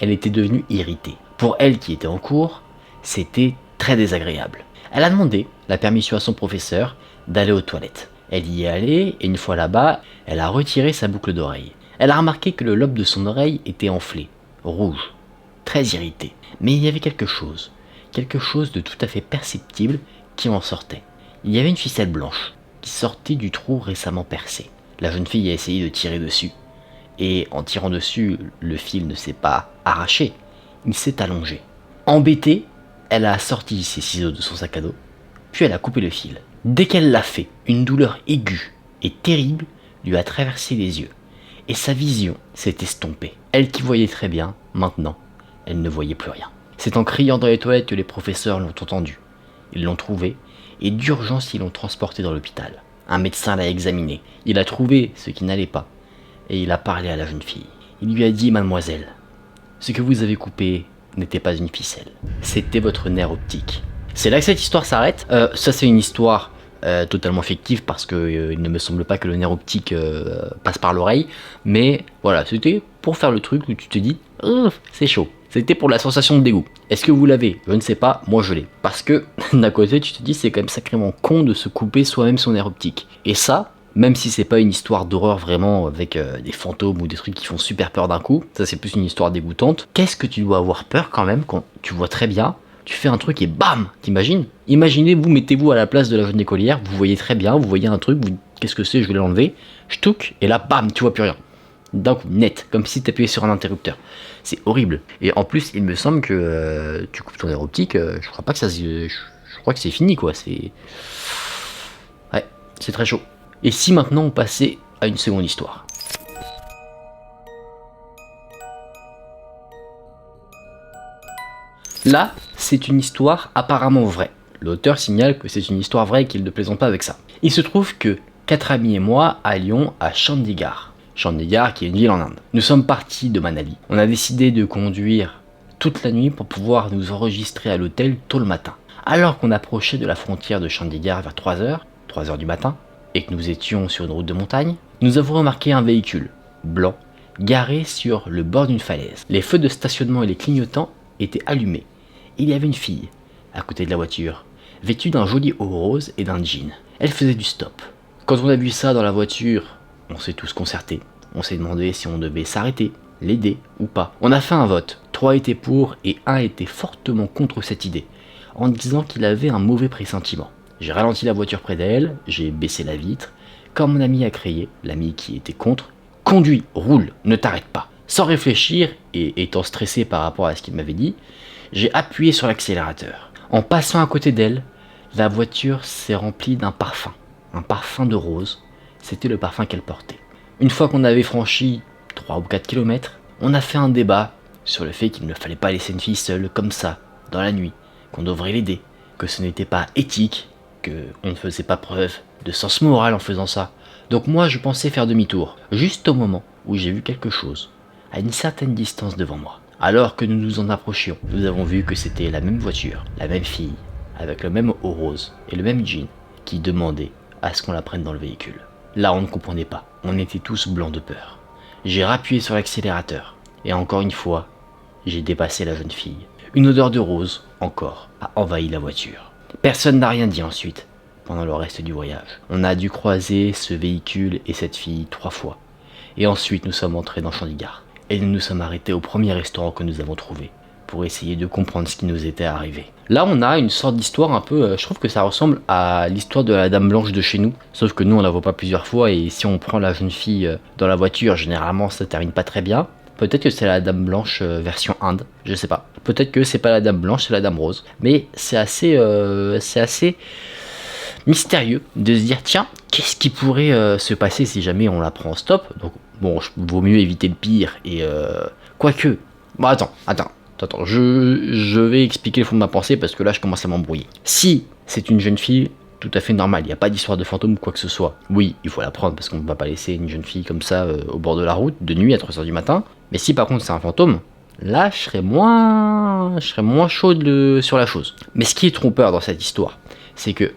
Elle était devenue irritée. Pour elle qui était en cours, c'était très désagréable. Elle a demandé la permission à son professeur d'aller aux toilettes. Elle y est allée et une fois là-bas, elle a retiré sa boucle d'oreille. Elle a remarqué que le lobe de son oreille était enflé, rouge, très irrité. Mais il y avait quelque chose de tout à fait perceptible qui en sortait. Il y avait une ficelle blanche qui sortait du trou récemment percé. La jeune fille a essayé de tirer dessus. Et en tirant dessus, le fil ne s'est pas arraché, il s'est allongé. Embêtée, elle a sorti ses ciseaux de son sac à dos, puis elle a coupé le fil. Dès qu'elle l'a fait, une douleur aiguë et terrible lui a traversé les yeux, et sa vision s'est estompée. Elle qui voyait très bien, maintenant, elle ne voyait plus rien. C'est en criant dans les toilettes que les professeurs l'ont entendu. Ils l'ont trouvé, et d'urgence ils l'ont transporté dans l'hôpital. Un médecin l'a examiné, il a trouvé ce qui n'allait pas, et il a parlé à la jeune fille. Il lui a dit « Mademoiselle, ce que vous avez coupé n'était pas une ficelle, c'était votre nerf optique. » C'est là que cette histoire s'arrête. Ça c'est une histoire totalement fictive parce que il ne me semble pas que le nerf optique passe par l'oreille. Mais voilà, c'était pour faire le truc où tu te dis c'est chaud. C'était pour la sensation de dégoût. Est-ce que vous l'avez? Je ne sais pas, moi je l'ai. Parce que d'un côté tu te dis c'est quand même sacrément con de se couper soi-même son nerf optique. Et ça, même si c'est pas une histoire d'horreur vraiment avec des fantômes ou des trucs qui font super peur d'un coup, ça c'est plus une histoire dégoûtante. Qu'est-ce que tu dois avoir peur quand même quand tu vois très bien, tu fais un truc et bam, t'imagines? Imaginez, vous mettez-vous à la place de la jeune écolière, vous voyez très bien, vous voyez un truc, vous qu'est-ce que c'est, je vais l'enlever, ch'touk, et là bam, tu vois plus rien. D'un coup, net, comme si t'appuyais sur un interrupteur. C'est horrible. Et en plus, il me semble que tu coupes ton nerf optique, je crois pas que ça je crois que c'est fini quoi, c'est... Ouais, c'est très chaud. Et si maintenant on passait à une seconde histoire? Là, c'est une histoire apparemment vraie. L'auteur signale que c'est une histoire vraie et qu'il ne plaisante pas avec ça. Il se trouve que 4 amis et moi allions à Chandigarh. Chandigarh qui est une ville en Inde. Nous sommes partis de Manali. On a décidé de conduire toute la nuit pour pouvoir nous enregistrer à l'hôtel tôt le matin. Alors qu'on approchait de la frontière de Chandigarh vers 3h du matin, et que nous étions sur une route de montagne, nous avons remarqué un véhicule blanc garé sur le bord d'une falaise. Les feux de stationnement et les clignotants étaient allumés. Il y avait une fille à côté de la voiture, vêtue d'un joli haut rose et d'un jean. Elle faisait du stop. Quand on a vu ça dans la voiture, on s'est tous concertés. On s'est demandé si on devait s'arrêter, l'aider ou pas. On a fait un vote. 3 étaient pour et 1 était fortement contre cette idée, en disant qu'il avait un mauvais pressentiment. J'ai ralenti la voiture près d'elle, j'ai baissé la vitre, quand mon ami a crié, l'ami qui était contre, « Conduis, roule, ne t'arrête pas !» Sans réfléchir, et étant stressé par rapport à ce qu'il m'avait dit, j'ai appuyé sur l'accélérateur. En passant à côté d'elle, la voiture s'est remplie d'un parfum. Un parfum de rose, c'était le parfum qu'elle portait. Une fois qu'on avait franchi 3 ou 4 km, on a fait un débat sur le fait qu'il ne fallait pas laisser une fille seule comme ça, dans la nuit, qu'on devrait l'aider, que ce n'était pas éthique, qu'on ne faisait pas preuve de sens moral en faisant ça. Donc moi je pensais faire demi-tour, juste au moment où j'ai vu quelque chose, à une certaine distance devant moi. Alors que nous nous en approchions, nous avons vu que c'était la même voiture, la même fille, avec le même haut rose et le même jean, qui demandait à ce qu'on la prenne dans le véhicule. Là on ne comprenait pas, on était tous blancs de peur. J'ai rappuyé sur l'accélérateur, et encore une fois, j'ai dépassé la jeune fille. Une odeur de rose, encore, a envahi la voiture. Personne n'a rien dit ensuite, pendant le reste du voyage. On a dû croiser ce véhicule et cette fille 3 fois. Et ensuite nous sommes entrés dans Chandigarh. Et nous nous sommes arrêtés au premier restaurant que nous avons trouvé, pour essayer de comprendre ce qui nous était arrivé. Là on a une sorte d'histoire un peu, je trouve que ça ressemble à l'histoire de la Dame Blanche de chez nous. Sauf que nous on la voit pas plusieurs fois et si on prend la jeune fille dans la voiture, généralement ça termine pas très bien. Peut-être que c'est la Dame Blanche version Inde, je sais pas. Peut-être que c'est pas la Dame Blanche, c'est la Dame Rose. Mais c'est assez mystérieux de se dire tiens, qu'est-ce qui pourrait se passer si jamais on la prend en stop. Donc bon, vaut mieux éviter le pire et quoique. Bon attends, je vais expliquer le fond de ma pensée parce que là je commence à m'embrouiller. Si c'est une jeune fille, tout à fait normal, il n'y a pas d'histoire de fantôme ou quoi que ce soit. Oui, il faut la prendre parce qu'on ne va pas laisser une jeune fille comme ça au bord de la route, de nuit à 3h du matin. Mais si par contre c'est un fantôme, là je serais moins chaud sur la chose. Mais ce qui est trompeur dans cette histoire, c'est que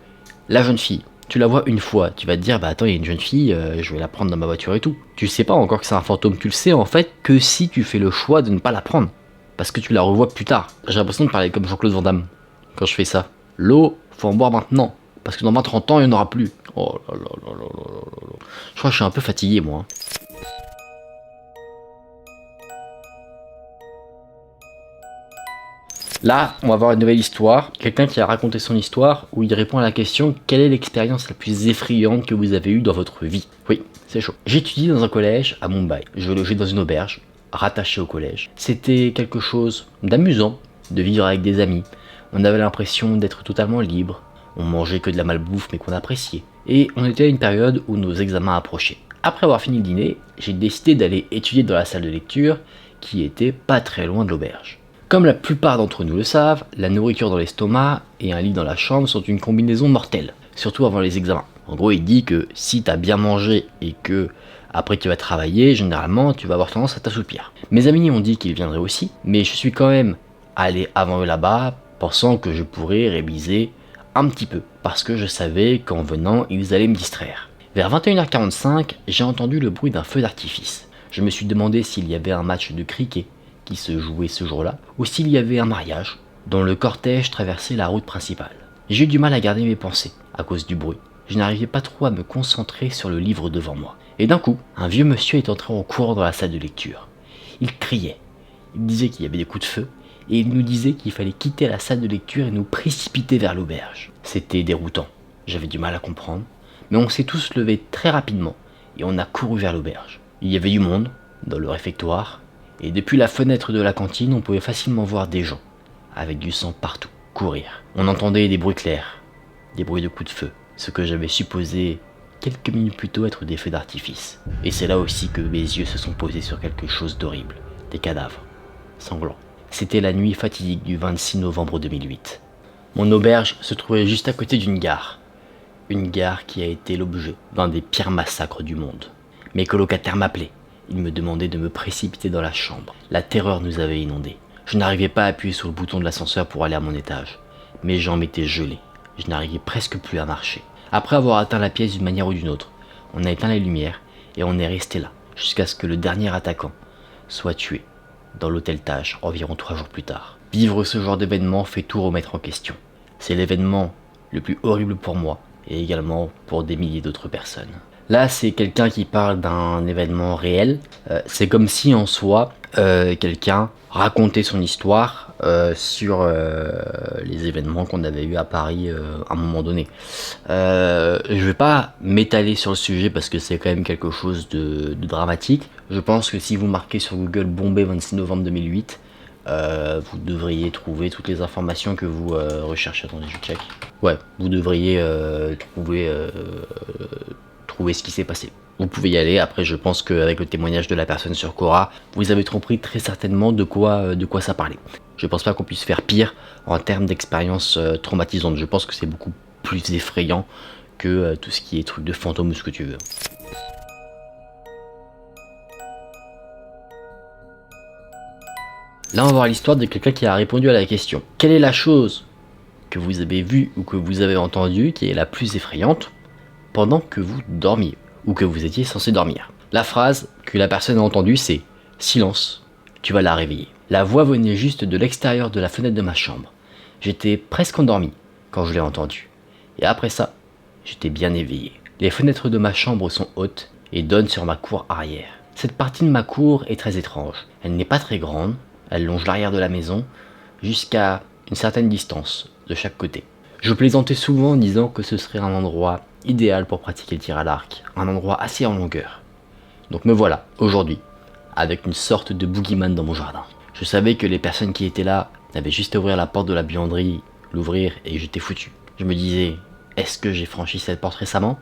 la jeune fille, tu la vois une fois, tu vas te dire bah attends il y a une jeune fille, je vais la prendre dans ma voiture et tout. Tu sais pas encore que c'est un fantôme, tu le sais en fait que si tu fais le choix de ne pas la prendre. Parce que tu la revois plus tard. J'ai l'impression de parler comme Jean-Claude Van Damme quand je fais ça. L'eau faut en boire maintenant. Parce que dans 20-30 ans, il n'y en aura plus. Oh là là là là là là là. Je crois que je suis un peu fatigué, moi. Là, on va voir une nouvelle histoire. Quelqu'un qui a raconté son histoire où il répond à la question: quelle est l'expérience la plus effrayante que vous avez eue dans votre vie? Oui, c'est chaud. J'étudie dans un collège à Mumbai. Je logeais dans une auberge, rattachée au collège. C'était quelque chose d'amusant, de vivre avec des amis. On avait l'impression d'être totalement libre. On mangeait que de la malbouffe mais qu'on appréciait. Et on était à une période où nos examens approchaient. Après avoir fini le dîner, j'ai décidé d'aller étudier dans la salle de lecture qui était pas très loin de l'auberge. Comme la plupart d'entre nous le savent, la nourriture dans l'estomac et un lit dans la chambre sont une combinaison mortelle, surtout avant les examens. En gros, il dit que si t'as bien mangé et que après tu vas travailler, généralement tu vas avoir tendance à t'assoupir. Mes amis ont dit qu'ils viendraient aussi, mais je suis quand même allé avant eux là-bas, pensant que je pourrais réviser un petit peu, parce que je savais qu'en venant, ils allaient me distraire. Vers 21h45, j'ai entendu le bruit d'un feu d'artifice. Je me suis demandé s'il y avait un match de cricket qui se jouait ce jour-là, ou s'il y avait un mariage dont le cortège traversait la route principale. J'ai eu du mal à garder mes pensées à cause du bruit. Je n'arrivais pas trop à me concentrer sur le livre devant moi. Et d'un coup, un vieux monsieur est entré en courant dans la salle de lecture. Il criait, il disait qu'il y avait des coups de feu, et il nous disait qu'il fallait quitter la salle de lecture et nous précipiter vers l'auberge. C'était déroutant, j'avais du mal à comprendre, mais on s'est tous levés très rapidement, et on a couru vers l'auberge. Il y avait du monde, dans le réfectoire, et depuis la fenêtre de la cantine, on pouvait facilement voir des gens, avec du sang partout, courir. On entendait des bruits clairs, des bruits de coups de feu, ce que j'avais supposé quelques minutes plus tôt être des feux d'artifice. Et c'est là aussi que mes yeux se sont posés sur quelque chose d'horrible, des cadavres, sanglants. C'était la nuit fatidique du 26 novembre 2008. Mon auberge se trouvait juste à côté d'une gare qui a été l'objet d'un des pires massacres du monde. Mes colocataires m'appelaient. Ils me demandaient de me précipiter dans la chambre. La terreur nous avait inondés. Je n'arrivais pas à appuyer sur le bouton de l'ascenseur pour aller à mon étage. Mes jambes étaient gelées. Je n'arrivais presque plus à marcher. Après avoir atteint la pièce d'une manière ou d'une autre, on a éteint les lumières et on est resté là jusqu'à ce que le dernier attaquant soit tué dans l'hôtel Taj environ 3 jours plus tard. Vivre ce genre d'événement fait tout remettre en question. C'est l'événement le plus horrible pour moi et également pour des milliers d'autres personnes. Là, c'est quelqu'un qui parle d'un événement réel. C'est comme si en soi, quelqu'un racontait son histoire sur les événements qu'on avait eu à Paris à un moment donné. Je vais pas m'étaler sur le sujet parce que c'est quand même quelque chose de dramatique. Je pense que si vous marquez sur Google Bombay 26 novembre 2008, vous devriez trouver toutes les informations que vous recherchez. Attendez, je check. Ouais, vous devriez trouver ce qui s'est passé. Vous pouvez y aller. Après, je pense qu'avec le témoignage de la personne sur Quora, vous avez compris très certainement de quoi ça parlait. Je pense pas qu'on puisse faire pire en termes d'expérience traumatisante. Je pense que c'est beaucoup plus effrayant que tout ce qui est truc de fantôme ou ce que tu veux. Là, on va voir l'histoire de quelqu'un qui a répondu à la question: quelle est la chose que vous avez vue ou que vous avez entendue qui est la plus effrayante pendant que vous dormiez ou que vous étiez censé dormir? La phrase que la personne a entendue, c'est « Silence, tu vas la réveiller ». La voix venait juste de l'extérieur de la fenêtre de ma chambre. J'étais presque endormi quand je l'ai entendue. Et après ça, j'étais bien éveillé. Les fenêtres de ma chambre sont hautes et donnent sur ma cour arrière. Cette partie de ma cour est très étrange. Elle n'est pas très grande, elle longe l'arrière de la maison jusqu'à une certaine distance de chaque côté. Je plaisantais souvent en disant que ce serait un endroit idéal pour pratiquer le tir à l'arc, un endroit assez en longueur. Donc me voilà, aujourd'hui, avec une sorte de boogeyman dans mon jardin. Je savais que les personnes qui étaient là avaient juste à ouvrir la porte de la buanderie, l'ouvrir et j'étais foutu. Je me disais, est-ce que j'ai franchi cette porte récemment?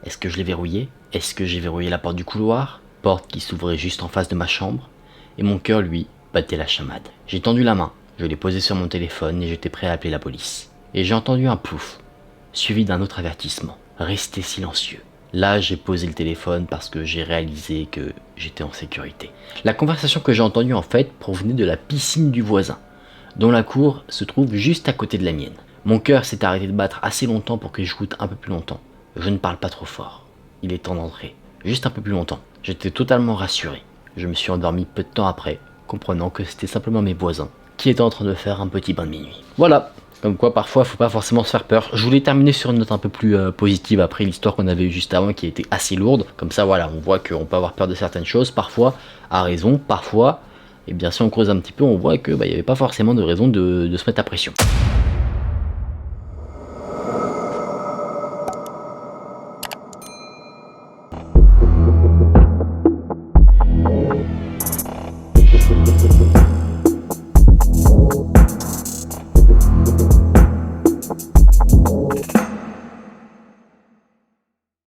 Est-ce que je l'ai verrouillée? Est-ce que j'ai verrouillé la porte du couloir? Porte qui s'ouvrait juste en face de ma chambre. Et mon cœur, lui, battait la chamade. J'ai tendu la main, je l'ai posée sur mon téléphone et j'étais prêt à appeler la police. Et j'ai entendu un plouf, suivi d'un autre avertissement. Restez silencieux. Là, j'ai posé le téléphone parce que j'ai réalisé que j'étais en sécurité. La conversation que j'ai entendue en fait provenait de la piscine du voisin, dont la cour se trouve juste à côté de la mienne. Mon cœur s'est arrêté de battre assez longtemps pour que j'écoute un peu plus longtemps. Je ne parle pas trop fort. Il est temps d'entrer. Juste un peu plus longtemps. J'étais totalement rassuré. Je me suis endormi peu de temps après, comprenant que c'était simplement mes voisins qui étaient en train de faire un petit bain de minuit. Voilà, Comme quoi, parfois, faut pas forcément se faire peur. Je voulais terminer sur une note un peu plus positive après l'histoire qu'on avait eue juste avant, qui était assez lourde. Comme ça, voilà, on voit qu'on peut avoir peur de certaines choses, parfois à raison, parfois, et bien si on creuse un petit peu, on voit que il n'y avait pas forcément de raison de se mettre à pression.